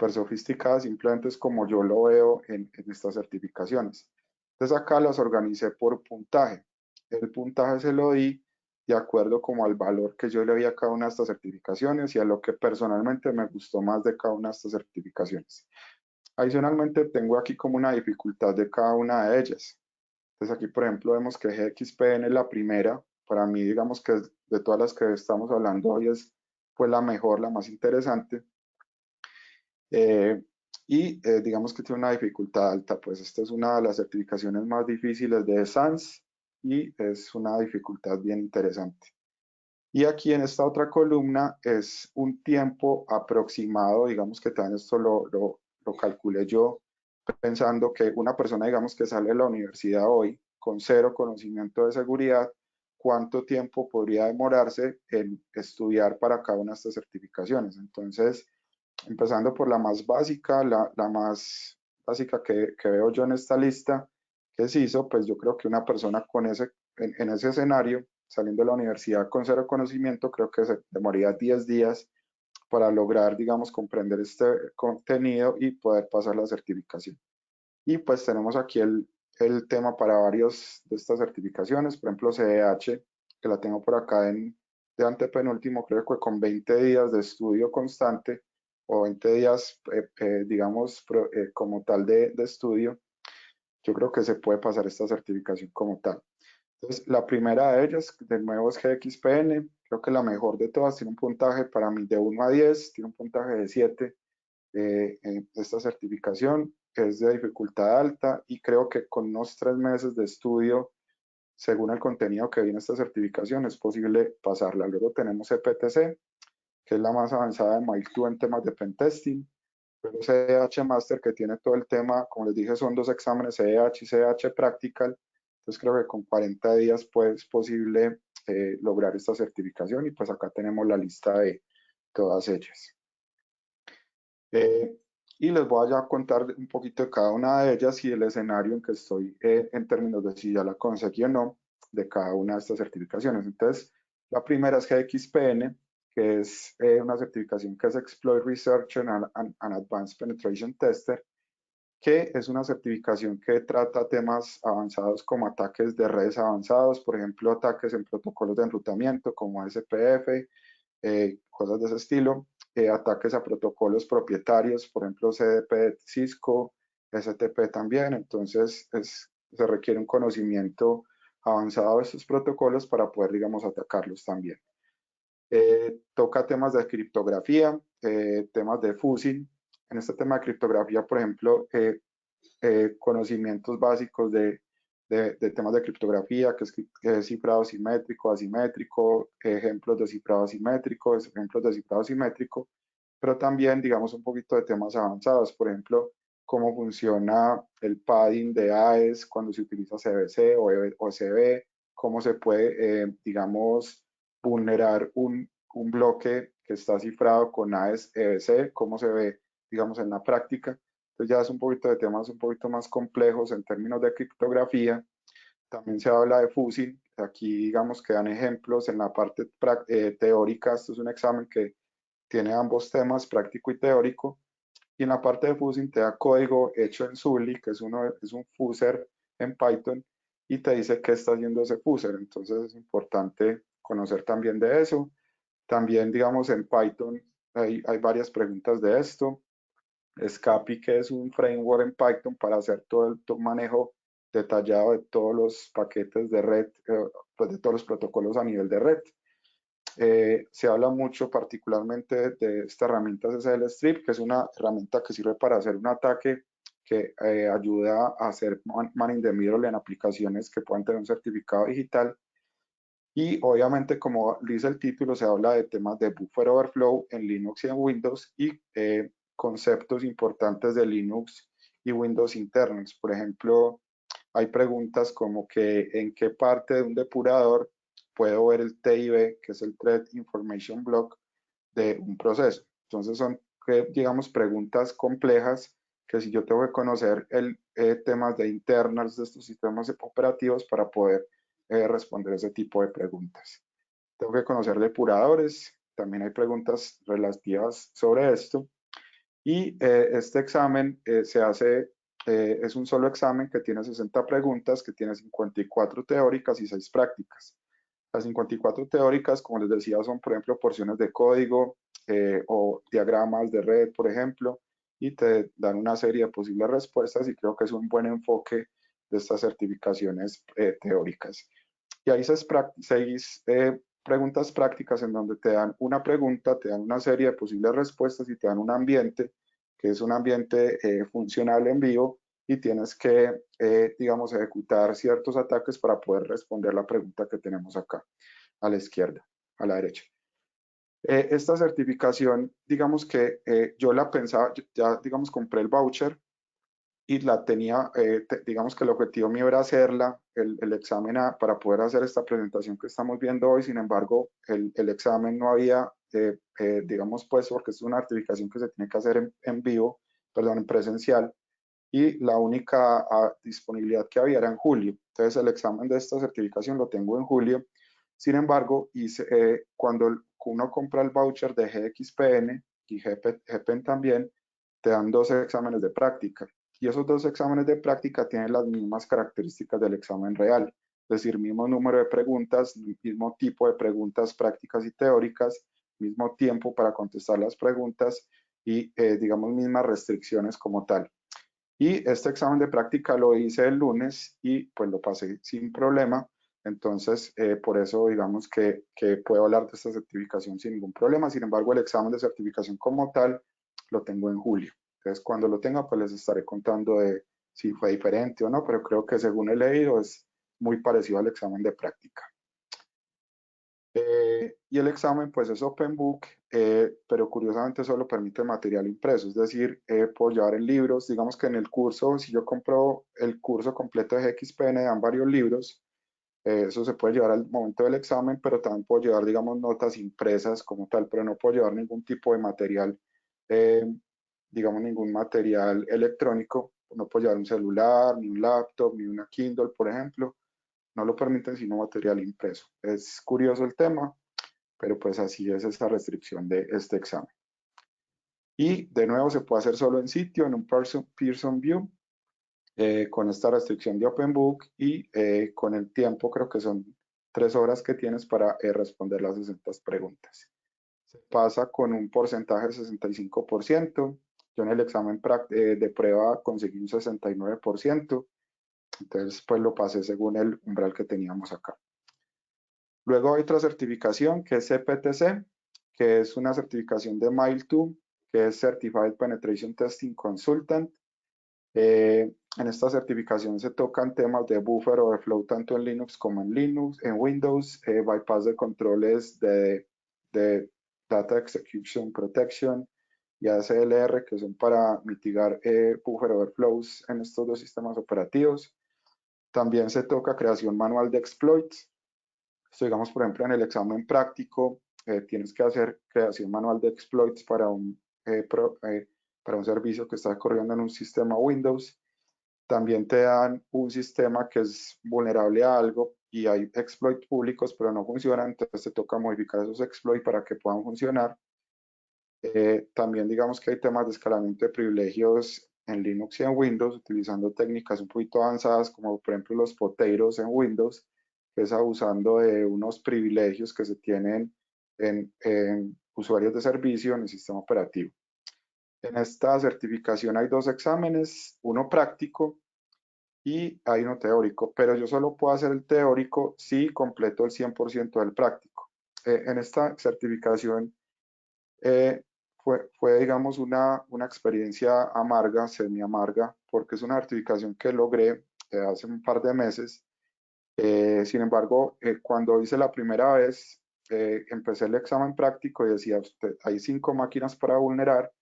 sofisticada, simplemente es como yo lo veo en estas certificaciones. Entonces acá las organicé por puntaje. El puntaje se lo di de acuerdo como al valor que yo le di a cada una de estas certificaciones y a lo que personalmente me gustó más de cada una de estas certificaciones. Adicionalmente tengo aquí como una dificultad de cada una de ellas. Entonces aquí, por ejemplo, vemos que GXPN es la primera. Para mí, digamos que de todas las que estamos hablando hoy es pues la mejor, la más interesante. Digamos que tiene una dificultad alta, pues esta es una de las certificaciones más difíciles de SANS y es una dificultad bien interesante. Y aquí en esta otra columna es un tiempo aproximado, digamos que también esto lo calculé yo, pensando que una persona, digamos, que sale de la universidad hoy con cero conocimiento de seguridad, ¿cuánto tiempo podría demorarse en estudiar para cada una de estas certificaciones? Entonces, empezando por la más básica, la más básica que veo yo en esta lista, que se hizo, pues yo creo que una persona con en ese escenario, saliendo de la universidad con cero conocimiento, creo que se demoraría 10 días para lograr, digamos, comprender este contenido y poder pasar la certificación. Y pues tenemos aquí el tema para varios de estas certificaciones, por ejemplo, CEH, que la tengo por acá de antepenúltimo, creo que con 20 días de estudio constante o 20 días, digamos, como tal de estudio, yo creo que se puede pasar esta certificación como tal. Entonces, la primera de ellas, de nuevo, es GXPN, creo que la mejor de todas, tiene un puntaje para mí de 1 a 10, tiene un puntaje de 7 en esta certificación, que es de dificultad alta, y creo que con unos 3 meses de estudio, según el contenido que viene esta certificación, es posible pasarla. Luego tenemos CPTC, que es la más avanzada de Mail2 en temas de pentesting. Luego CEH Master, que tiene todo el tema, como les dije, son dos exámenes, CEH y CEH Practical. Entonces creo que con 40 días pues, es posible lograr esta certificación, y pues acá tenemos la lista de todas ellas. Y les voy a contar un poquito de cada una de ellas y el escenario en que estoy en términos de si ya la conseguí o no de cada una de estas certificaciones. Entonces, la primera es GXPN, que es una certificación que es Exploit Researcher and Advanced Penetration Tester, que es una certificación que trata temas avanzados como ataques de redes avanzados, por ejemplo, ataques en protocolos de enrutamiento como SPF, cosas de ese estilo, ataques a protocolos propietarios, por ejemplo, CDP de Cisco, STP también, entonces se requiere un conocimiento avanzado de estos protocolos para poder, digamos, atacarlos también. Toca temas de criptografía, temas de fusil. En este tema de criptografía, por ejemplo, conocimientos básicos de temas de criptografía, que es cifrado simétrico, asimétrico, ejemplos de cifrado asimétrico, ejemplos de cifrado simétrico, pero también, digamos, un poquito de temas avanzados, por ejemplo, cómo funciona el padding de AES cuando se utiliza CBC o CB, cómo se puede, digamos, vulnerar un bloque que está cifrado con AES EBC, cómo se ve, digamos, en la práctica. Entonces ya es un poquito de temas un poquito más complejos en términos de criptografía. También se habla de fusil. Aquí digamos que dan ejemplos en la parte teórica. Esto es un examen que tiene ambos temas, práctico y teórico. Y en la parte de fusil te da código hecho en Zully, que es un fuser en Python, y te dice qué está haciendo ese fuser. Entonces es importante conocer también de eso. También, digamos, en Python hay varias preguntas de esto. Scapy, que es un framework en Python para hacer todo el manejo detallado de todos los paquetes de red, pues de todos los protocolos a nivel de red. Se habla mucho particularmente de esta herramienta SSL Strip, que es una herramienta que sirve para hacer un ataque que ayuda a hacer man in the middle en aplicaciones que puedan tener un certificado digital. Y obviamente, como dice el título, se habla de temas de buffer overflow en Linux y en Windows y conceptos importantes de Linux y Windows internos. Por ejemplo, hay preguntas como que en qué parte de un depurador puedo ver el TIB, que es el Thread Information Block de un proceso. Entonces son, digamos, preguntas complejas que si yo tengo que conocer temas de internals de estos sistemas operativos para poder responder ese tipo de preguntas. Tengo que conocer depuradores, también hay preguntas relativas sobre esto. Y este examen es un solo examen que tiene 60 preguntas, que tiene 54 teóricas y 6 prácticas. Las 54 teóricas, como les decía, son, por ejemplo, porciones de código o diagramas de red, por ejemplo, y te dan una serie de posibles respuestas y creo que es un buen enfoque de estas certificaciones teóricas. Y hay 6 preguntas prácticas en donde te dan una pregunta, te dan una serie de posibles respuestas y te dan un ambiente, que es un ambiente funcional en vivo, y tienes que, digamos, ejecutar ciertos ataques para poder responder la pregunta que tenemos acá, a la izquierda, a la derecha. Esta certificación, digamos que yo la pensaba, ya digamos compré el voucher y la tenía, digamos que el objetivo mío era hacerla, el examen para poder hacer esta presentación que estamos viendo hoy. Sin embargo, el examen no había, digamos, pues porque es una certificación que se tiene que hacer en vivo, perdón, en presencial, y la única disponibilidad que había era en julio. Entonces el examen de esta certificación lo tengo en julio. Sin embargo, cuando uno compra el voucher de GXPN y GPN también, te dan 2 exámenes de práctica. Y esos 2 exámenes de práctica tienen las mismas características del examen real. Es decir, mismo número de preguntas, mismo tipo de preguntas prácticas y teóricas, mismo tiempo para contestar las preguntas y, digamos, mismas restricciones como tal. Y este examen de práctica lo hice el lunes y pues lo pasé sin problema. Entonces, por eso digamos que puedo hablar de esta certificación sin ningún problema. Sin embargo, el examen de certificación como tal lo tengo en julio. Entonces, cuando lo tenga, pues les estaré contando de si fue diferente o no, pero creo que según he leído es muy parecido al examen de práctica. Y el examen pues es open book, pero curiosamente solo permite material impreso, es decir, puedo llevar en libros. Digamos que en el curso, si yo compro el curso completo de GXPN, dan varios libros, eso se puede llevar al momento del examen, pero también puedo llevar, digamos, notas impresas como tal, pero no puedo llevar ningún tipo de material, digamos, ningún material electrónico. No puedo llevar un celular, ni un laptop, ni una Kindle, por ejemplo. No lo permiten sino material impreso. Es curioso el tema, pero pues así es esta restricción de este examen. Y de nuevo se puede hacer solo en sitio, en un Pearson View, con esta restricción de Open Book y con el tiempo, creo que son 3 horas que tienes para responder las 60 preguntas. Se pasa con un porcentaje de 65%. Yo en el examen de prueba conseguí un 69%. Entonces, pues lo pasé según el umbral que teníamos acá. Luego hay otra certificación que es CPTC, que es una certificación de Mile2, que es Certified Penetration Testing Consultant. En esta certificación se tocan temas de buffer overflow tanto en Linux como en Windows, bypass de controles de Data Execution Protection y ASLR, que son para mitigar buffer overflows en estos dos sistemas operativos. También se toca creación manual de exploits. Esto, digamos, por ejemplo, en el examen práctico, tienes que hacer creación manual de exploits para un servicio que está corriendo en un sistema Windows. También te dan un sistema que es vulnerable a algo y hay exploits públicos, pero no funcionan, entonces te toca modificar esos exploits para que puedan funcionar. También digamos que hay temas de escalamiento de privilegios en Linux y en Windows, utilizando técnicas un poquito avanzadas, como por ejemplo los potatoes en Windows, que es abusando de unos privilegios que se tienen en usuarios de servicio en el sistema operativo. En esta certificación hay 2 exámenes, uno práctico y hay uno teórico, pero yo solo puedo hacer el teórico si completo el 100% del práctico. En esta certificación fue, digamos, una experiencia amarga, semi amarga, porque es una certificación que logré hace un par de meses. Sin embargo, cuando hice la primera vez, empecé el examen práctico y decía, hay 5 máquinas para vulnerar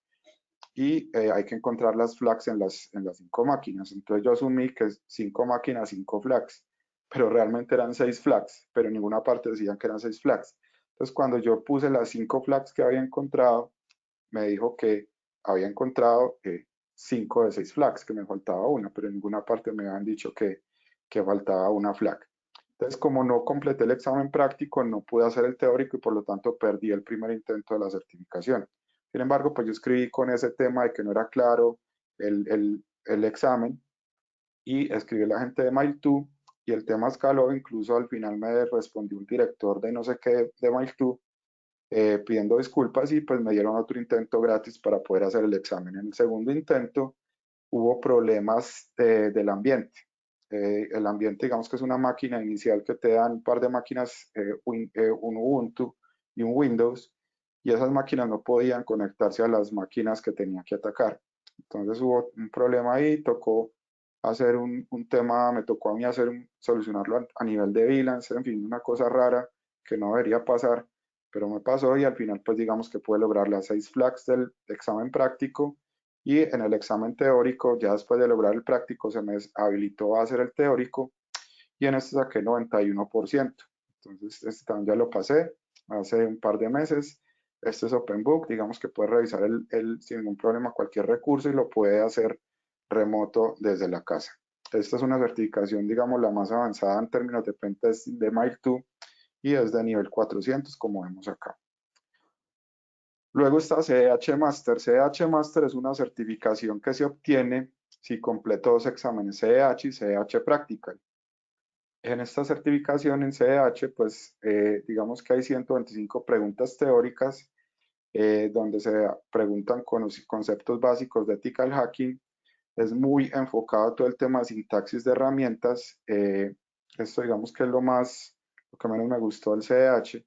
y hay que encontrar las flags en las 5 máquinas. Entonces yo asumí que 5 máquinas, 5 flags, pero realmente eran 6 flags, pero en ninguna parte decían que eran 6 flags. Entonces cuando yo puse las 5 flags que había encontrado, me dijo que había encontrado 5 de 6 flags, que me faltaba una, pero en ninguna parte me habían dicho que faltaba una flag. Entonces, como no completé el examen práctico, no pude hacer el teórico y por lo tanto perdí el primer intento de la certificación. Sin embargo, pues yo escribí con ese tema de que no era claro el examen y escribí a la gente de Mile2 y el tema escaló. Incluso al final me respondió un director de no sé qué de Mile2 pidiendo disculpas y pues me dieron otro intento gratis para poder hacer el examen. En el segundo intento hubo problemas del ambiente. El ambiente, digamos que es una máquina inicial que te dan un par de máquinas, un Ubuntu y un Windows, y esas máquinas no podían conectarse a las máquinas que tenía que atacar. Entonces hubo un problema ahí, tocó hacer un tema, me tocó a mí solucionarlo a nivel de VLANs, en fin, una cosa rara que no debería pasar, pero me pasó y al final pues digamos que pude lograr las 6 flags del examen práctico y en el examen teórico, ya después de lograr el práctico, se me habilitó a hacer el teórico y en este saqué 91%. Entonces, este también ya lo pasé hace un par de meses. Este es Open Book, digamos que puede revisar sin ningún problema cualquier recurso y lo puede hacer remoto desde la casa. Esta es una certificación, digamos, la más avanzada en términos de pentesting de Mile2 y es de nivel 400, como vemos acá. Luego está CDH Master. CDH Master es una certificación que se obtiene si completo 2 exámenes CDH y CDH Practical. En esta certificación en CDH, pues digamos que hay 125 preguntas teóricas donde se preguntan conceptos básicos de ethical hacking. Es muy enfocado a todo el tema de sintaxis de herramientas. Esto digamos que es lo que menos me gustó del CDH.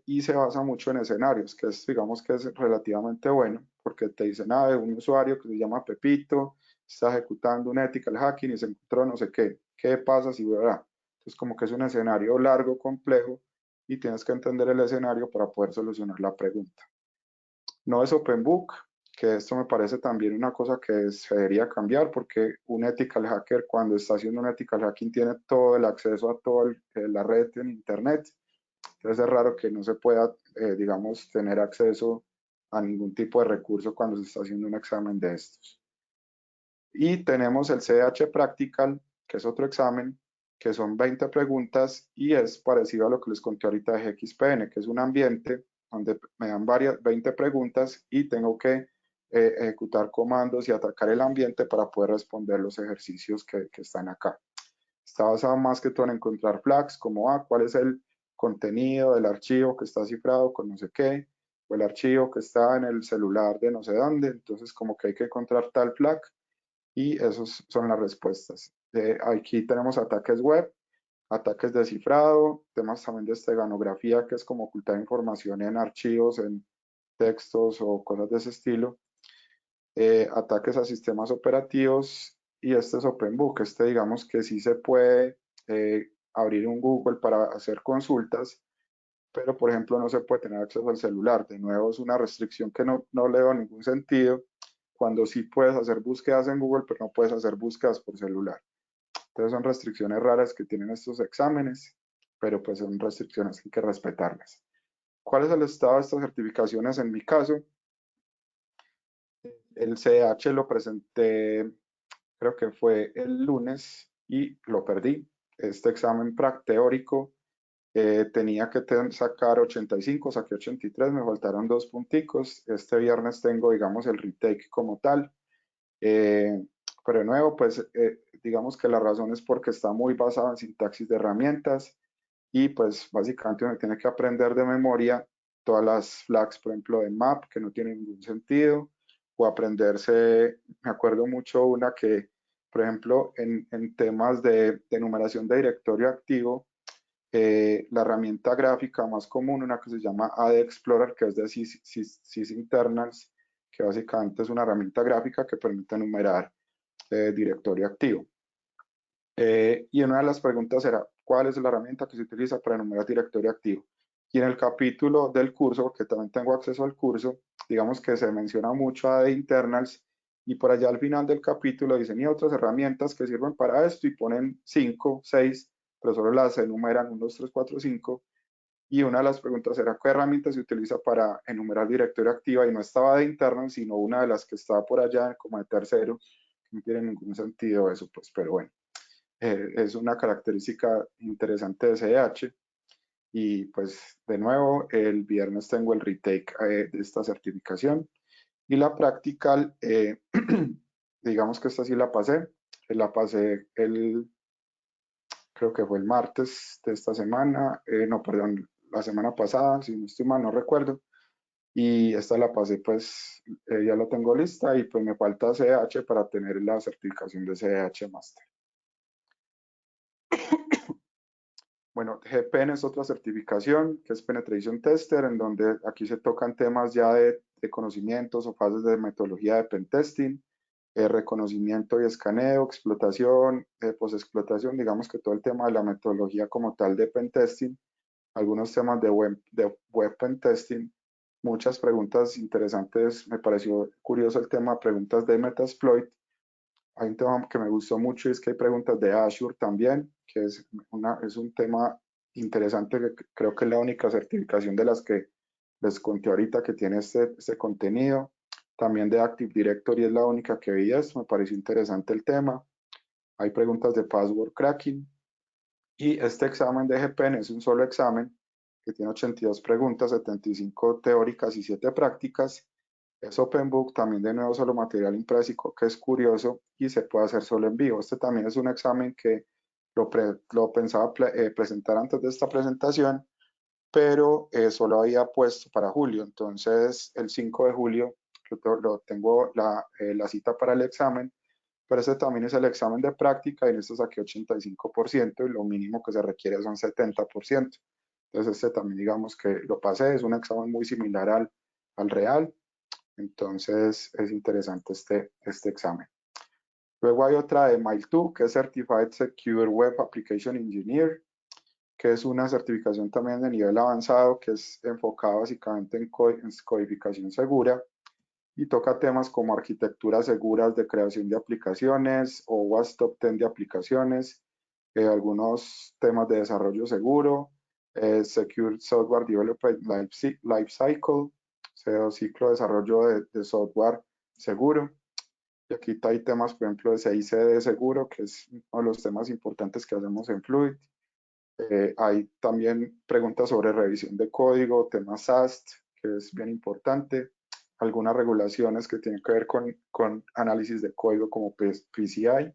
Y se basa mucho en escenarios, que es, digamos que es relativamente bueno, porque te dicen, un usuario que se llama Pepito, está ejecutando un ethical hacking y se encontró no sé qué pasa si verá. Entonces como que es un escenario largo, complejo, y tienes que entender el escenario para poder solucionar la pregunta. No es Open Book, que esto me parece también una cosa que se debería cambiar, porque un ethical hacker cuando está haciendo un ethical hacking tiene todo el acceso a toda la red en internet. Entonces es raro que no se pueda, digamos, tener acceso a ningún tipo de recurso cuando se está haciendo un examen de estos. Y tenemos el CDH Practical, que es otro examen, que son 20 preguntas y es parecido a lo que les conté ahorita de GXPN, que es un ambiente donde me dan 20 preguntas y tengo que ejecutar comandos y atacar el ambiente para poder responder los ejercicios que están acá. Está basado más que todo en encontrar flags, como cuál es el contenido del archivo que está cifrado con no sé qué, o el archivo que está en el celular de no sé dónde, entonces como que hay que encontrar tal flag y esas son las respuestas. Aquí tenemos ataques web, ataques de cifrado, temas también de esteganografía, que es como ocultar información en archivos, en textos o cosas de ese estilo, ataques a sistemas operativos y este es OpenBook. Este digamos que sí se puede abrir un Google para hacer consultas, pero por ejemplo no se puede tener acceso al celular. De nuevo es una restricción que no le veo ningún sentido, cuando sí puedes hacer búsquedas en Google, pero no puedes hacer búsquedas por celular. Entonces son restricciones raras que tienen estos exámenes, pero pues son restricciones que hay que respetarlas. ¿Cuál es el estado de estas certificaciones en mi caso? El CH lo presenté, creo que fue el lunes y lo perdí. Este examen teórico tenía que sacar 85, saqué 83, me faltaron 2 punticos. Este viernes tengo, digamos, el retake como tal. Pero de nuevo, pues digamos que la razón es porque está muy basado en sintaxis de herramientas y pues básicamente uno tiene que aprender de memoria todas las flags, por ejemplo, de map, que no tienen ningún sentido, o aprenderse, me acuerdo mucho una que, por ejemplo, en temas de numeración de directorio activo, la herramienta gráfica más común, una que se llama AD Explorer, que es de sysinternals, que básicamente es una herramienta gráfica que permite enumerar directorio activo. Y una de las preguntas era, ¿cuál es la herramienta que se utiliza para enumerar directorio activo? Y en el capítulo del curso, porque también tengo acceso al curso, digamos que se menciona mucho AD internals y por allá al final del capítulo dicen y otras herramientas que sirven para esto y ponen 5, 6, pero solo las enumeran 1, 2, 3, 4, 5. Y una de las preguntas era, ¿qué herramienta se utiliza para enumerar directorio activa? Y no estaba de internal, sino una de las que estaba por allá como de tercero. No tiene ningún sentido eso, pues, pero bueno. Es una característica interesante de CH y pues de nuevo el viernes tengo el retake de esta certificación y la practical, digamos que esta sí la pasé creo que fue el martes de esta semana, no, perdón, la semana pasada, si no estoy mal, no recuerdo, y esta la pasé pues, ya la tengo lista y pues me falta CH para tener la certificación de CH Master. Bueno, GPN es otra certificación que es Penetration Tester, en donde aquí se tocan temas ya de conocimientos o fases de metodología de pentesting, reconocimiento y escaneo, explotación, posexplotación, digamos que todo el tema de la metodología como tal de pentesting, algunos temas de web pentesting, muchas preguntas interesantes, me pareció curioso el tema, preguntas de Metasploit. Hay un tema que me gustó mucho y es que hay preguntas de Azure también, que es un tema interesante que creo que es la única certificación de las que les conté ahorita que tiene este contenido. También de Active Directory es la única que vi esto, me pareció interesante el tema. Hay preguntas de password cracking y este examen de GPN es un solo examen que tiene 82 preguntas, 75 teóricas y 7 prácticas. Es Open Book, también de nuevo solo material impreso, que es curioso y se puede hacer solo en vivo. Este también es un examen que lo pensaba presentar antes de esta presentación, pero solo había puesto para julio. Entonces el 5 de julio lo tengo la cita para el examen, pero este también es el examen de práctica y en este saqué 85% y lo mínimo que se requiere son 70%. Entonces este también digamos que lo pasé, es un examen muy similar al real. Entonces es interesante este examen. Luego hay otra de Mile2, que es Certified Secure Web Application Engineer, que es una certificación también de nivel avanzado, que es enfocada básicamente en codificación segura y toca temas como arquitecturas seguras de creación de aplicaciones o WASP Top 10 de aplicaciones, algunos temas de desarrollo seguro, Secure Software Development Lifecycle, ciclo de desarrollo de software seguro. Y aquí hay temas, por ejemplo, de CICD seguro, que es uno de los temas importantes que hacemos en Fluid. Hay también preguntas sobre revisión de código, temas SAST, que es bien importante. Algunas regulaciones que tienen que ver con análisis de código como PCI.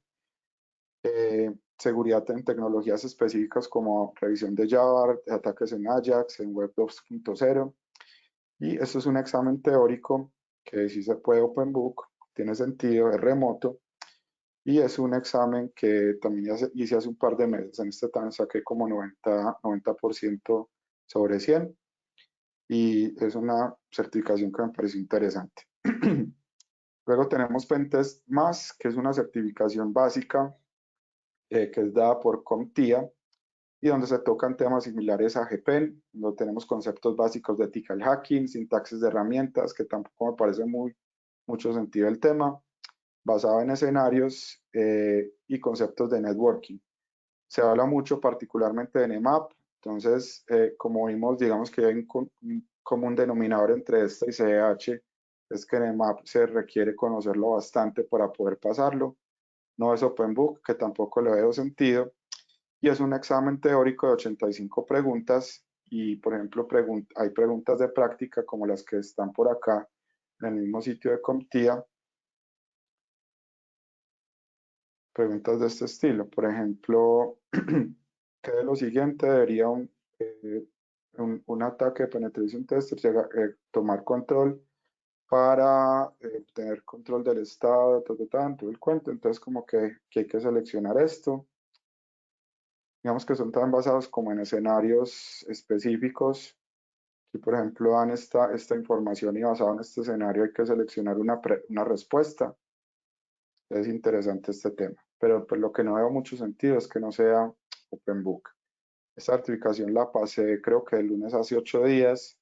Seguridad en tecnologías específicas como revisión de Java, ataques en Ajax, en Web 2.0. Y esto es un examen teórico que sí se puede Open Book, tiene sentido, es remoto. Y es un examen que también hice hace un par de meses. En este también saqué como 90% sobre 100. Y es una certificación que me pareció interesante. Luego tenemos Pentest Más, que es una certificación básica que es dada por CompTIA y donde se tocan temas similares a GPEN, donde tenemos conceptos básicos de ethical hacking, sintaxis de herramientas, que tampoco me parece mucho sentido el tema, basado en escenarios y conceptos de networking. Se habla mucho particularmente de Nmap, entonces como vimos, digamos que hay un común denominador entre esta y CDH, es que Nmap se requiere conocerlo bastante para poder pasarlo. No es Open Book, que tampoco le veo sentido, y es un examen teórico de 85 preguntas y, por ejemplo, hay preguntas de práctica como las que están por acá en el mismo sitio de CompTIA, preguntas de este estilo. Por ejemplo, ¿qué de lo siguiente debería un ataque de penetration tester tomar control para tener control del estado, todo el cuento? Entonces, como que hay que seleccionar esto. Digamos que son tan basados como en escenarios específicos. Si, por ejemplo, dan esta información y basado en este escenario hay que seleccionar una respuesta. Es interesante este tema. Pero pues, lo que no veo mucho sentido es que no sea Open Book. Esta certificación la pasé creo que el lunes hace 8 días.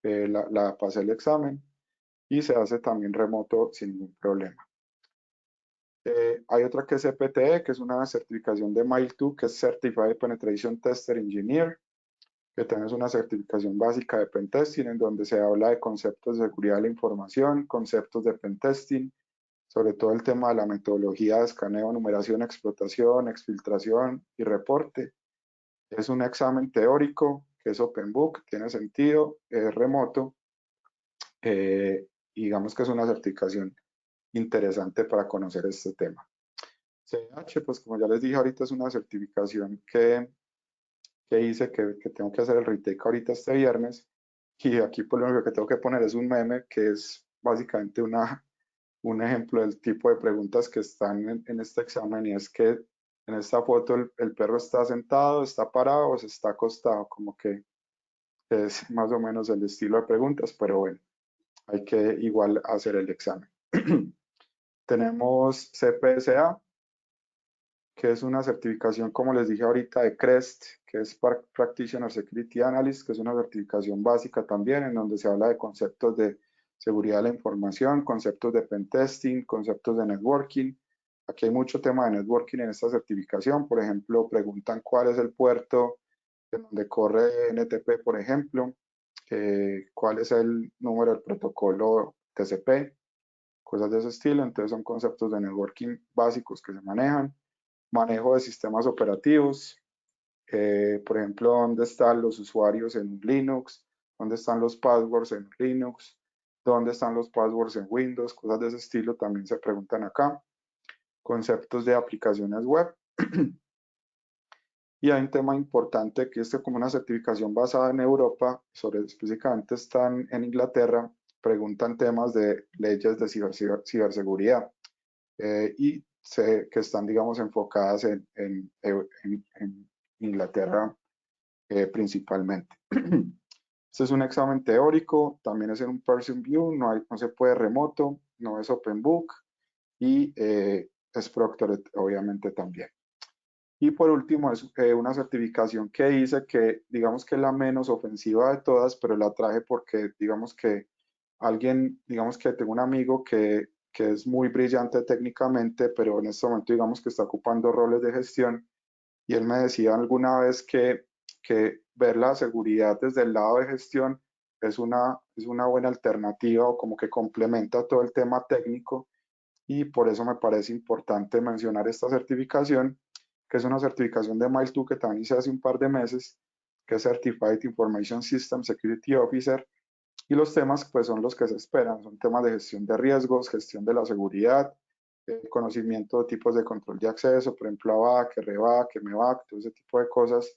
La pasé el examen y se hace también remoto sin ningún problema. Hay otra que es CPTE, que es una certificación de Mile 2, que es Certified Penetration Tester Engineer, que también es una certificación básica de pentesting, en donde se habla de conceptos de seguridad de la información, conceptos de pentesting, sobre todo el tema de la metodología de escaneo, numeración, explotación, exfiltración y reporte. Es un examen teórico, que es Open Book, tiene sentido, es remoto, y digamos que es una certificación interesante para conocer este tema. CH, pues como ya les dije ahorita, es una certificación que hice, que tengo que hacer el retake ahorita este viernes, y aquí por lo único que tengo que poner es un meme, que es básicamente un ejemplo del tipo de preguntas que están en este examen, y es que en esta foto el perro está sentado, está parado o se está acostado, como que es más o menos el estilo de preguntas, pero bueno, hay que igual hacer el examen. Tenemos CPSA, que es una certificación, como les dije ahorita, de CREST, que es Practitioner Security Analyst, que es una certificación básica también, en donde se habla de conceptos de seguridad de la información, conceptos de pentesting, conceptos de networking. Aquí hay mucho tema de networking en esta certificación. Por ejemplo, preguntan cuál es el puerto en donde corre NTP, por ejemplo, cuál es el número del protocolo TCP, cosas de ese estilo. Entonces son conceptos de networking básicos que se manejan. Manejo de sistemas operativos, por ejemplo, dónde están los usuarios en Linux, dónde están los passwords en Linux, dónde están los passwords en Windows, cosas de ese estilo también se preguntan acá. Conceptos de aplicaciones web. Y hay un tema importante que es como una certificación basada en Europa, específicamente están en Inglaterra, preguntan temas de leyes de ciberseguridad. Y que están, digamos, enfocadas en Inglaterra principalmente. Este es un examen teórico, también es en un person view, no se puede remoto, no es Open Book y es Proctored obviamente también. Y por último es una certificación que hice que digamos que es la menos ofensiva de todas, pero la traje porque digamos que digamos que tengo un amigo que es muy brillante técnicamente, pero en este momento digamos que está ocupando roles de gestión, y él me decía alguna vez que ver la seguridad desde el lado de gestión es una buena alternativa o como que complementa todo el tema técnico, y por eso me parece importante mencionar esta certificación, que es una certificación de Mile 2 que también hice hace un par de meses, que es Certified Information System Security Officer, y los temas pues son los que se esperan, son temas de gestión de riesgos, gestión de la seguridad, conocimiento de tipos de control de acceso, por ejemplo ABAC, RBAC, MBAC, todo ese tipo de cosas,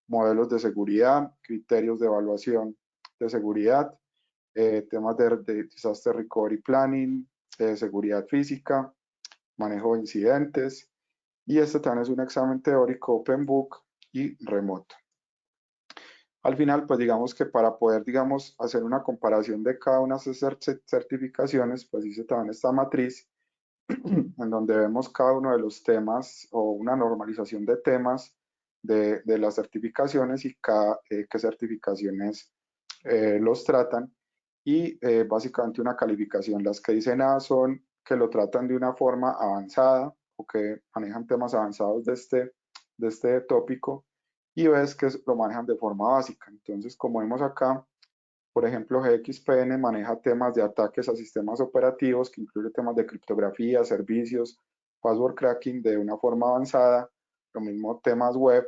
modelos de seguridad, criterios de evaluación de seguridad, temas de disaster recovery planning, seguridad física, manejo de incidentes, y este también es un examen teórico open book y remoto. Al final, pues digamos que para poder, digamos, hacer una comparación de cada una de esas certificaciones, pues hice también esta matriz en donde vemos cada uno de los temas o una normalización de temas de las certificaciones y qué certificaciones los tratan, y básicamente una calificación. Las que dicen A son que lo tratan de una forma avanzada o que manejan temas avanzados de este tópico, y ves que lo manejan de forma básica. Entonces, como vemos acá, por ejemplo, GXPN maneja temas de ataques a sistemas operativos, que incluye temas de criptografía, servicios, password cracking de una forma avanzada, lo mismo temas web,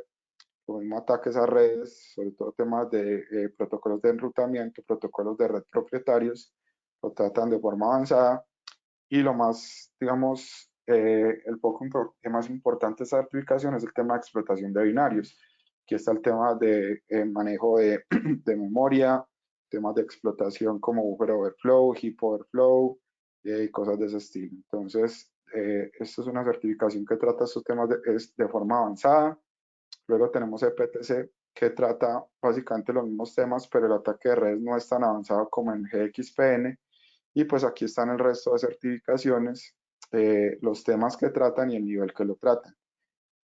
lo mismo ataques a redes, sobre todo temas de protocolos de enrutamiento, protocolos de red propietarios, lo tratan de forma avanzada. Y lo más, digamos, el poco más importante de esta certificación es el tema de explotación de binarios. Aquí está el tema de manejo de memoria, temas de explotación como buffer overflow, heap overflow y cosas de ese estilo. Entonces, esto es una certificación que trata estos temas de forma avanzada. Luego tenemos EPTC, que trata básicamente los mismos temas, pero el ataque de redes no es tan avanzado como en GXPN. Y pues aquí están el resto de certificaciones, los temas que tratan y el nivel que lo tratan.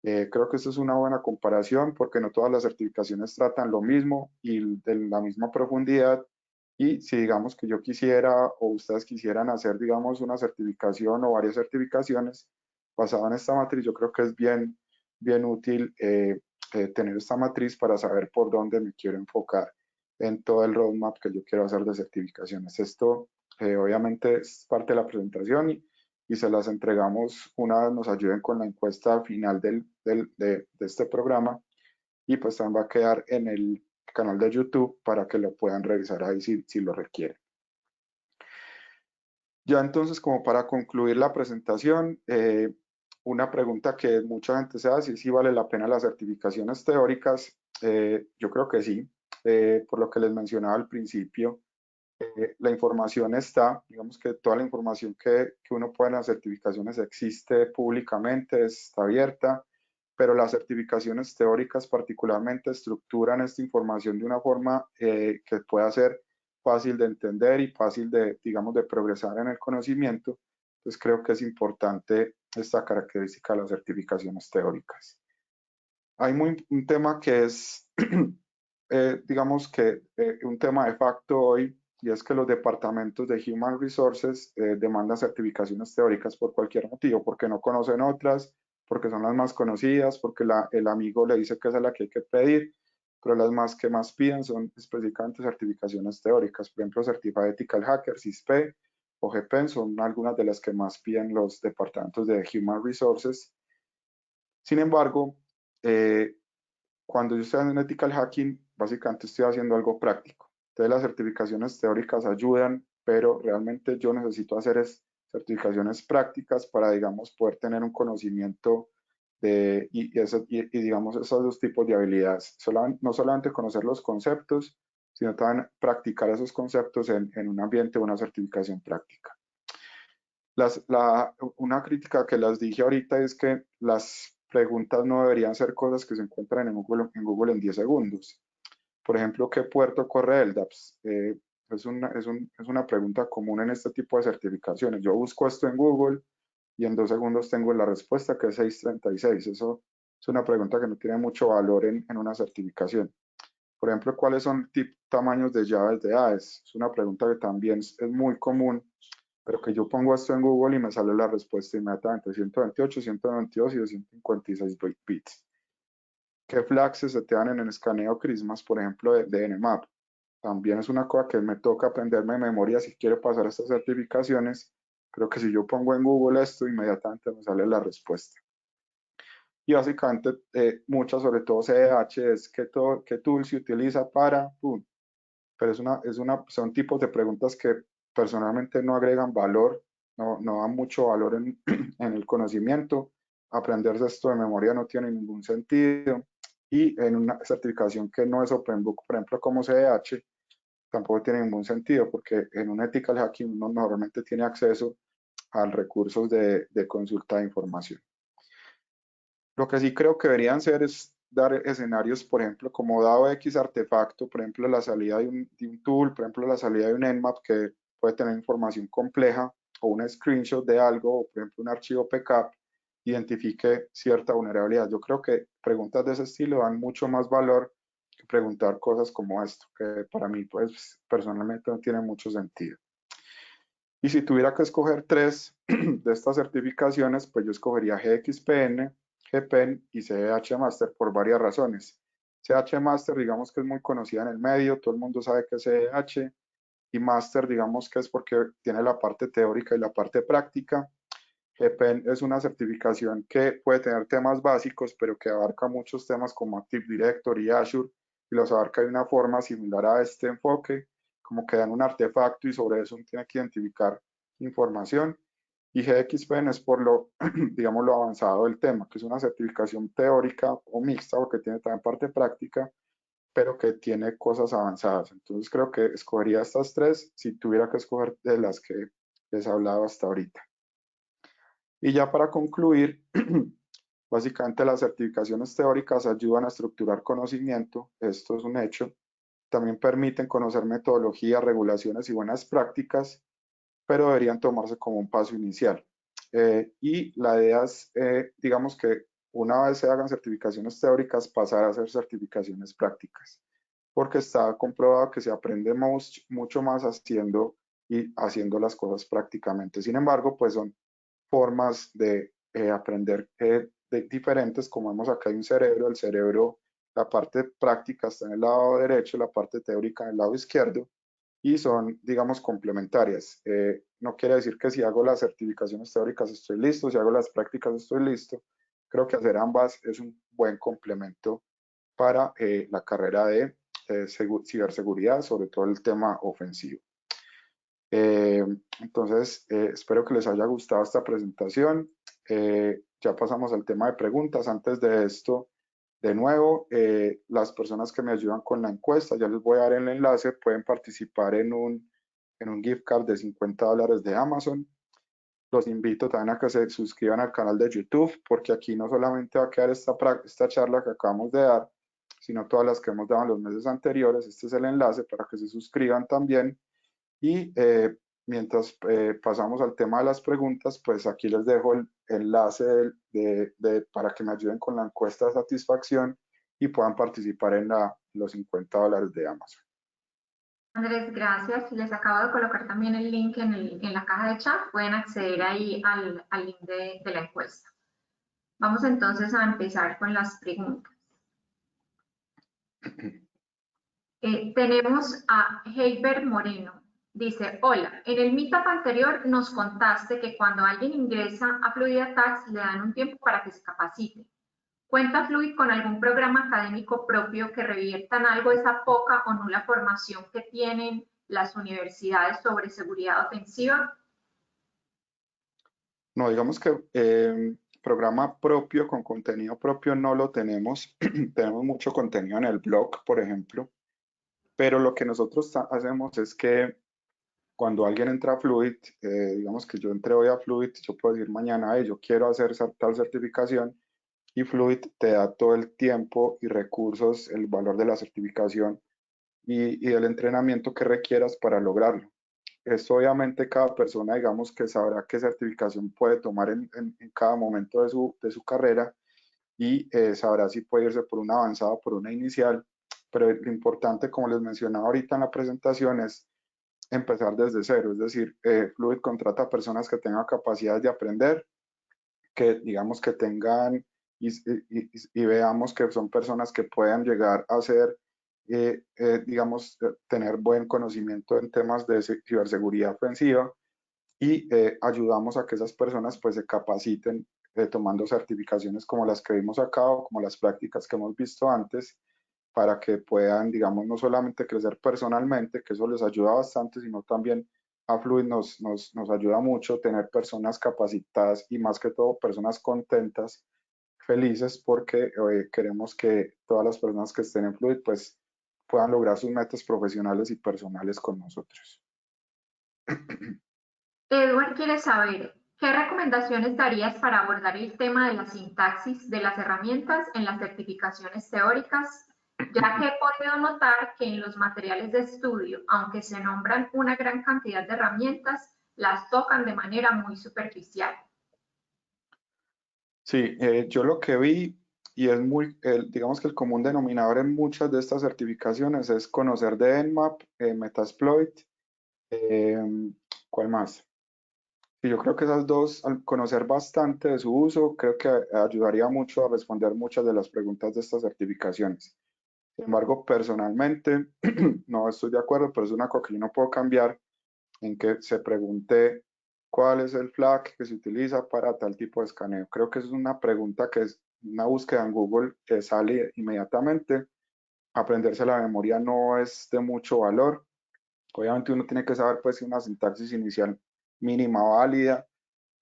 Creo que esto es una buena comparación porque no todas las certificaciones tratan lo mismo y de la misma profundidad. Y si digamos que yo quisiera o ustedes quisieran hacer, digamos, una certificación o varias certificaciones basadas en esta matriz, yo creo que es bien útil tener esta matriz para saber por dónde me quiero enfocar en todo el roadmap que yo quiero hacer de certificaciones. Esto obviamente es parte de la presentación, y se las entregamos una vez nos ayuden con la encuesta final de este programa, y pues también va a quedar en el canal de YouTube para que lo puedan revisar ahí si lo requieren. Ya entonces, como para concluir la presentación, una pregunta que mucha gente se hace es si vale la pena las certificaciones teóricas. Yo creo que sí, por lo que les mencionaba al principio. La información está, digamos que toda la información que uno puede en las certificaciones existe públicamente, está abierta, pero las certificaciones teóricas particularmente estructuran esta información de una forma que pueda ser fácil de entender y fácil de, digamos, de progresar en el conocimiento. Entonces creo que es importante esta característica de las certificaciones teóricas. Hay un tema que es, digamos que un tema de facto hoy, y es que los departamentos de Human Resources demandan certificaciones teóricas por cualquier motivo, porque no conocen otras, porque son las más conocidas, porque el amigo le dice que esa es la que hay que pedir, pero las más que más piden son específicamente certificaciones teóricas. Por ejemplo, Certified Ethical Hacker, CISP o GPEN son algunas de las que más piden los departamentos de Human Resources. Sin embargo, cuando yo estoy haciendo ethical hacking, básicamente estoy haciendo algo práctico. Entonces las certificaciones teóricas ayudan, pero realmente yo necesito hacer certificaciones prácticas para, digamos, poder tener un conocimiento y digamos, esos dos tipos de habilidades. No solamente conocer los conceptos, sino también practicar esos conceptos en un ambiente de una certificación práctica. Una crítica que les dije ahorita es que las preguntas no deberían ser cosas que se encuentran en Google en 10 segundos. Por ejemplo, ¿qué puerto corre LDAPS? Es una pregunta común en este tipo de certificaciones. Yo busco esto en Google y en 2 segundos tengo la respuesta, que es 636. Eso es una pregunta que no tiene mucho valor en una certificación. Por ejemplo, ¿cuáles son tamaños de llaves de AES? Es una pregunta que también es muy común, pero que yo pongo esto en Google y me sale la respuesta inmediatamente: 128, 192 y 256 bits. ¿Qué flags se setean en el escaneo Christmas, por ejemplo, de Nmap? también es una cosa que me toca aprenderme de memoria si quiero pasar estas certificaciones. Creo que si yo pongo en Google esto, inmediatamente me sale la respuesta. Y básicamente, muchas, sobre todo CDH, es qué tool se utiliza para, pero son tipos de preguntas que personalmente no agregan valor, no dan mucho valor en, en el conocimiento. Aprenderse esto de memoria no tiene ningún sentido. Y en una certificación que no es Open Book, por ejemplo, como CDH, tampoco tiene ningún sentido, porque en un ethical hacking uno normalmente tiene acceso a recursos de consulta de información. Lo que sí creo que deberían ser es dar escenarios, por ejemplo, como dado X artefacto, por ejemplo, la salida de un tool, por ejemplo, la salida de un Nmap que puede tener información compleja, o un screenshot de algo, o por ejemplo, un archivo PCAP, identifique cierta vulnerabilidad. Yo creo que preguntas de ese estilo dan mucho más valor que preguntar cosas como esto, que para mí, pues, personalmente no tiene mucho sentido. Y si tuviera que escoger 3 de estas certificaciones, pues yo escogería GXPN, GPEN y CH Master por varias razones. CH Master, digamos que es muy conocida en el medio, todo el mundo sabe que es CH, y Master, digamos que es porque tiene la parte teórica y la parte práctica. GPEN es una certificación que puede tener temas básicos, pero que abarca muchos temas como Active Directory y Azure, y los abarca de una forma similar a este enfoque, como que dan un artefacto y sobre eso uno tiene que identificar información. Y GXPEN es por lo, digamos, lo avanzado del tema, que es una certificación teórica o mixta, porque tiene también parte práctica, pero que tiene cosas avanzadas. Entonces creo que escogería estas 3 si tuviera que escoger de las que les he hablado hasta ahorita. Y ya para concluir, básicamente las certificaciones teóricas ayudan a estructurar conocimiento, esto es un hecho. También permiten conocer metodologías, regulaciones y buenas prácticas, pero deberían tomarse como un paso inicial. Y la idea es, digamos que una vez se hagan certificaciones teóricas, pasar a hacer certificaciones prácticas, porque está comprobado que se aprende mucho más haciendo las cosas prácticamente. Sin embargo, pues son formas de aprender diferentes, como vemos acá hay un cerebro, el cerebro, la parte práctica está en el lado derecho, la parte teórica en el lado izquierdo, y son, digamos, complementarias. No quiere decir que si hago las certificaciones teóricas estoy listo, si hago las prácticas estoy listo. Creo que hacer ambas es un buen complemento para la carrera de ciberseguridad, sobre todo el tema ofensivo. Entonces, espero que les haya gustado esta presentación. Ya pasamos al tema de preguntas. Antes de esto, de nuevo, las personas que me ayudan con la encuesta, ya les voy a dar el enlace, pueden participar en un gift card de $50 de Amazon. Los invito también a que se suscriban al canal de YouTube, porque aquí no solamente va a quedar esta charla que acabamos de dar, sino todas las que hemos dado en los meses anteriores. Este es el enlace para que se suscriban también. Y mientras pasamos al tema de las preguntas, pues aquí les dejo el enlace para que me ayuden con la encuesta de satisfacción y puedan participar en los $50 de Amazon. Andrés, gracias. Les acabo de colocar también el link en la caja de chat. Pueden acceder ahí al link de la encuesta. Vamos entonces a empezar con las preguntas. Tenemos a Heiber Moreno. Dice, hola, en el meetup anterior nos contaste que cuando alguien ingresa a Fluid Attacks le dan un tiempo para que se capacite. ¿Cuenta Fluid con algún programa académico propio que reviertan algo esa poca o nula formación que tienen las universidades sobre seguridad ofensiva? No, digamos que programa propio con contenido propio no lo tenemos. Tenemos mucho contenido en el blog, por ejemplo, pero lo que nosotros hacemos es que cuando alguien entra a Fluid, digamos que yo entré hoy a Fluid, yo puedo decir mañana, yo quiero hacer tal certificación, y Fluid te da todo el tiempo y recursos, el valor de la certificación y el entrenamiento que requieras para lograrlo. Esto obviamente cada persona, digamos, que sabrá qué certificación puede tomar en cada momento de su carrera, y sabrá si puede irse por una avanzada o por una inicial, pero lo importante, como les mencionaba ahorita en la presentación, es empezar desde cero, es decir, Fluid contrata personas que tengan capacidad de aprender, que digamos que tengan y veamos que son personas que puedan llegar a ser digamos, tener buen conocimiento en temas de ciberseguridad ofensiva y ayudamos a que esas personas pues se capaciten tomando certificaciones como las que vimos acá o como las prácticas que hemos visto antes para que puedan, digamos, no solamente crecer personalmente, que eso les ayuda bastante, sino también a Fluid nos ayuda mucho tener personas capacitadas y más que todo personas contentas, felices, porque queremos que todas las personas que estén en Fluid pues puedan lograr sus metas profesionales y personales con nosotros. Edward quiere saber, ¿qué recomendaciones darías para abordar el tema de la sintaxis de las herramientas en las certificaciones teóricas? Ya que he podido notar que en los materiales de estudio, aunque se nombran una gran cantidad de herramientas, las tocan de manera muy superficial. Sí, yo lo que vi, y es muy, digamos que el común denominador en muchas de estas certificaciones es conocer de Nmap, Metasploit, eh, ¿cuál más? Y yo creo que esas dos, al conocer bastante de su uso, creo que ayudaría mucho a responder muchas de las preguntas de estas certificaciones. Sin embargo, personalmente no estoy de acuerdo, pero es una cosa que yo no puedo cambiar, en que se pregunte cuál es el flag que se utiliza para tal tipo de escaneo. Creo que es una pregunta que es una búsqueda en Google que sale inmediatamente. Aprenderse la memoria no es de mucho valor. Obviamente uno tiene que saber pues una sintaxis inicial mínima válida,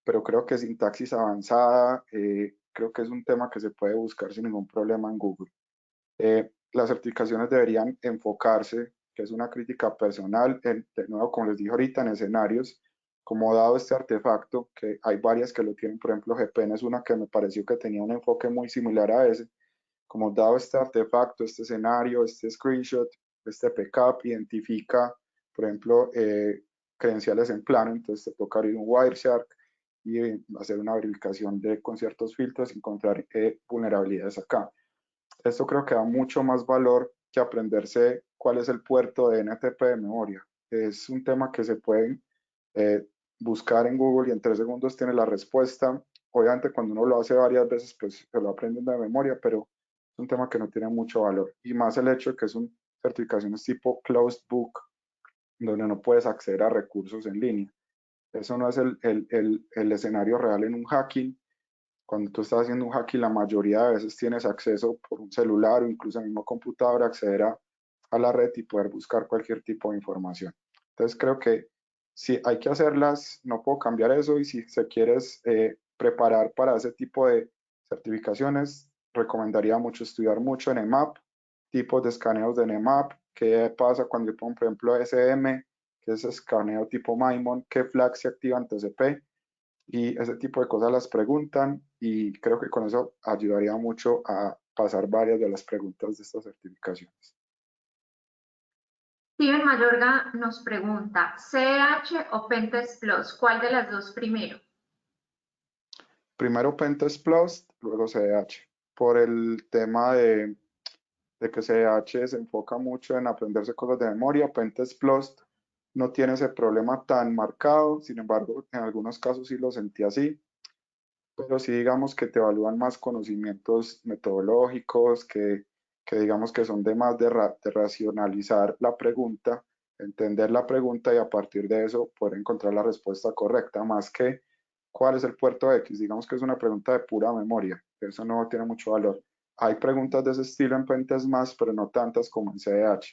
pero creo que sintaxis avanzada, creo que es un tema que se puede buscar sin ningún problema en Google. Las certificaciones deberían enfocarse, que es una crítica personal, de nuevo, como les dije ahorita, en escenarios, como dado este artefacto, que hay varias que lo tienen, por ejemplo, GPN es una que me pareció que tenía un enfoque muy similar a ese, como dado este artefacto, este escenario, este screenshot, este pcap, identifica, por ejemplo, credenciales en plano, entonces te toca abrir un Wireshark y hacer una verificación con ciertos filtros y encontrar vulnerabilidades acá. Esto creo que da mucho más valor que aprenderse cuál es el puerto de NTP de memoria. Es un tema que se puede eh, buscar en Google y en 3 segundos tiene la respuesta. Obviamente cuando uno lo hace varias veces, pues se lo aprenden de memoria, pero es un tema que no tiene mucho valor. Y más el hecho de que son certificaciones tipo closed book, donde no puedes acceder a recursos en línea. Eso no es el escenario real en un hacking. Cuando tú estás haciendo un hacking, la mayoría de veces tienes acceso por un celular o incluso el mismo computador, acceder a la red y poder buscar cualquier tipo de información. Entonces creo que si hay que hacerlas, no puedo cambiar eso y si se quieres preparar para ese tipo de certificaciones, recomendaría mucho estudiar mucho en EMAP, tipos de escaneos de EMAP, qué pasa cuando yo pongo, por ejemplo, SM, que es escaneo tipo Maimon, qué flag se activa ante TCP y ese tipo de cosas las preguntan y creo que con eso ayudaría mucho a pasar varias de las preguntas de estas certificaciones. Steven Mayorga nos pregunta, ¿CH o Pentest Plus? ¿Cuál de las dos primero? Primero Pentest Plus, luego CH, por el tema de que CH se enfoca mucho en aprenderse cosas de memoria. Pentest Plus no tiene ese problema tan marcado, sin embargo, en algunos casos sí lo sentí así, pero sí digamos que te evalúan más conocimientos metodológicos, que digamos que son de más de racionalizar la pregunta, entender la pregunta y a partir de eso poder encontrar la respuesta correcta, más que cuál es el puerto X. Digamos que es una pregunta de pura memoria, eso no tiene mucho valor. Hay preguntas de ese estilo en Pentest Más, pero no tantas como en CDH.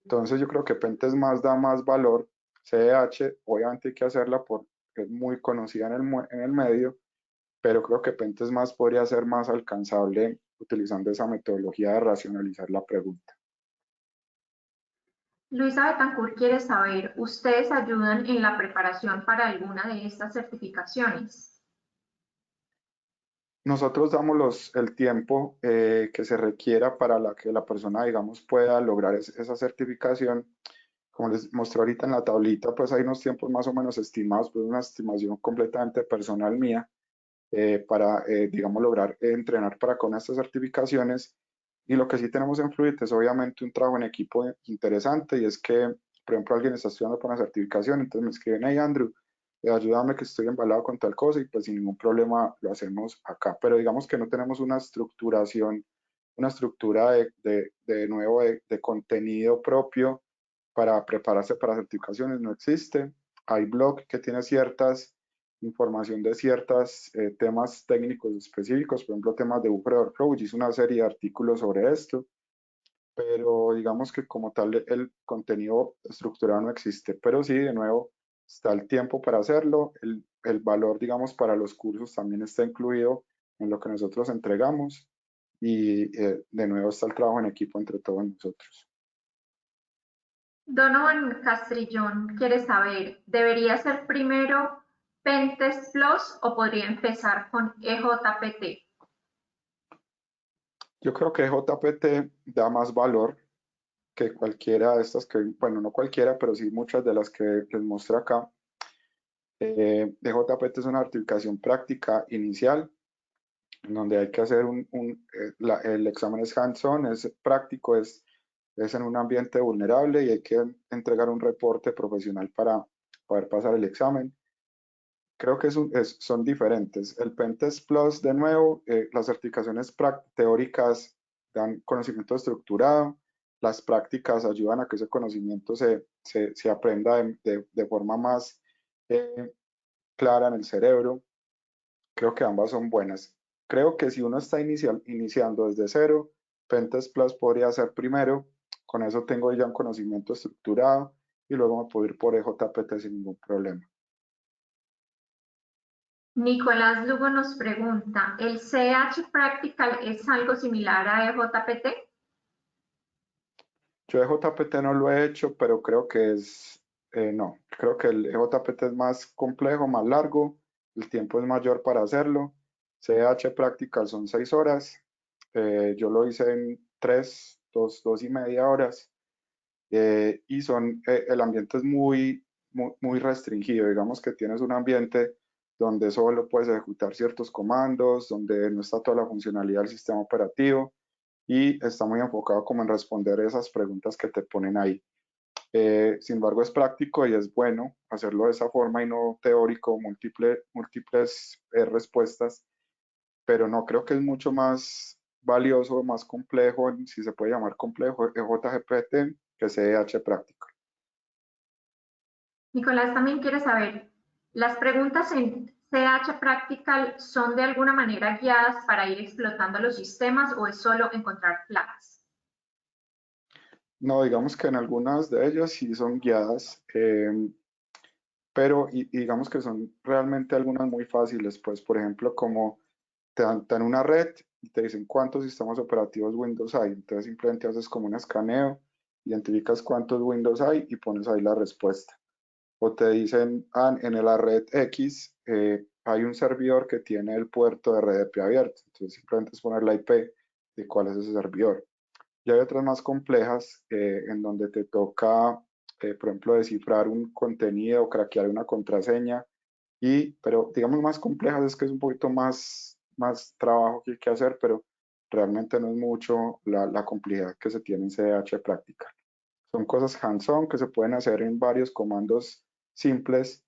Entonces yo creo que Pentest Más da más valor. CDH obviamente hay que hacerla porque es muy conocida en el medio, pero creo que Pentest Más podría ser más alcanzable utilizando esa metodología de racionalizar la pregunta. Luisa Betancourt quiere saber, ¿ustedes ayudan en la preparación para alguna de estas certificaciones? Nosotros damos el tiempo que se requiera para que la persona, digamos, pueda lograr esa certificación. Como les mostré ahorita en la tablita, pues hay unos tiempos más o menos estimados, pues una estimación completamente personal mía para, digamos, lograr entrenar para con estas certificaciones. Y lo que sí tenemos en Fluid es obviamente un trabajo en equipo interesante y es que, por ejemplo, alguien está estudiando para una certificación, entonces me escriben, hey Andrew, ayúdame que estoy embalado con tal cosa y pues sin ningún problema lo hacemos acá. Pero digamos que no tenemos una estructuración una estructura de nuevo de contenido propio para prepararse para certificaciones, no existe. Hay blog que tiene ciertas información de ciertos temas técnicos específicos, por ejemplo, temas de buffer overflow. Yo hice una serie de artículos sobre esto, pero digamos que como tal el contenido estructurado no existe. Pero sí, de nuevo, está el tiempo para hacerlo, el valor, digamos, para los cursos también está incluido en lo que nosotros entregamos y de nuevo está el trabajo en equipo entre todos nosotros. Donovan Castrillón quiere saber, ¿debería ser primero Pentest Plus o podría empezar con EJPT? Yo creo que JPT da más valor que cualquiera de estas que, bueno, no cualquiera, pero sí muchas de las que les mostré acá. JPT es una certificación práctica inicial, en donde hay que hacer el examen es hands-on, es práctico, es en un ambiente vulnerable y hay que entregar un reporte profesional para poder pasar el examen. Creo que son diferentes. El Pentest Plus, de nuevo, las certificaciones teóricas dan conocimiento estructurado, las prácticas ayudan a que ese conocimiento se aprenda de forma más clara en el cerebro. Creo que ambas son buenas. Creo que si uno está iniciando desde cero, Pentest Plus podría ser primero. Con eso tengo ya un conocimiento estructurado y luego me puedo ir por EJPT sin ningún problema. Nicolás Lugo nos pregunta, ¿el CH Practical es algo similar a EJPT? Yo EJPT no lo he hecho, pero creo que no, creo que el EJPT es más complejo, más largo, el tiempo es mayor para hacerlo. CH Practical son 6 horas, yo lo hice en 2 y media horas, y el ambiente es muy restringido, digamos que tienes un ambiente donde solo puedes ejecutar ciertos comandos, donde no está toda la funcionalidad del sistema operativo y está muy enfocado como en responder esas preguntas que te ponen ahí. Sin embargo, es práctico y es bueno hacerlo de esa forma y no teórico, múltiples respuestas, pero no creo que es mucho más valioso, más complejo, si se puede llamar complejo, JGPT que CH práctico. Nicolás también quiere saber, ¿las preguntas en CH Practical son de alguna manera guiadas para ir explotando los sistemas o es solo encontrar flags? No, digamos que en algunas de ellas sí son guiadas, pero digamos que son realmente algunas muy fáciles, pues por ejemplo como te dan una red y te dicen cuántos sistemas operativos Windows hay, entonces simplemente haces como un escaneo, identificas cuántos Windows hay y pones ahí la respuesta. O te dicen, en la red X hay un servidor que tiene el puerto de RDP abierto, entonces simplemente es poner la IP de cuál es ese servidor. Y hay otras más complejas en donde te toca, por ejemplo, descifrar un contenido o craquear una contraseña. Pero digamos más complejas es que es un poquito más trabajo que hay que hacer, pero realmente no es mucho la complejidad que se tiene en CH práctica. Son cosas hands-on que se pueden hacer en varios comandos simples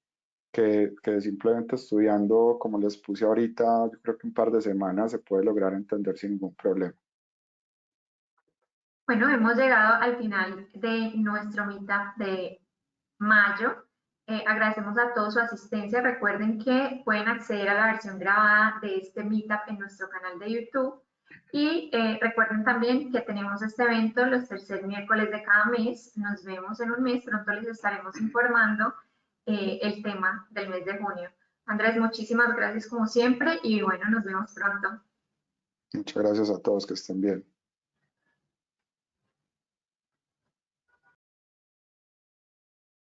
que simplemente estudiando, como les puse ahorita, yo creo que un par de semanas se puede lograr entender sin ningún problema. Bueno, hemos llegado al final de nuestro meetup de mayo. Agradecemos a todos su asistencia. Recuerden que pueden acceder a la versión grabada de este meetup en nuestro canal de YouTube. Y recuerden también que tenemos este evento los tercer miércoles de cada mes. Nos vemos en un mes. Pronto les estaremos informando el tema del mes de junio. Andrés, muchísimas gracias como siempre y bueno, nos vemos pronto. Muchas gracias a todos, que estén bien.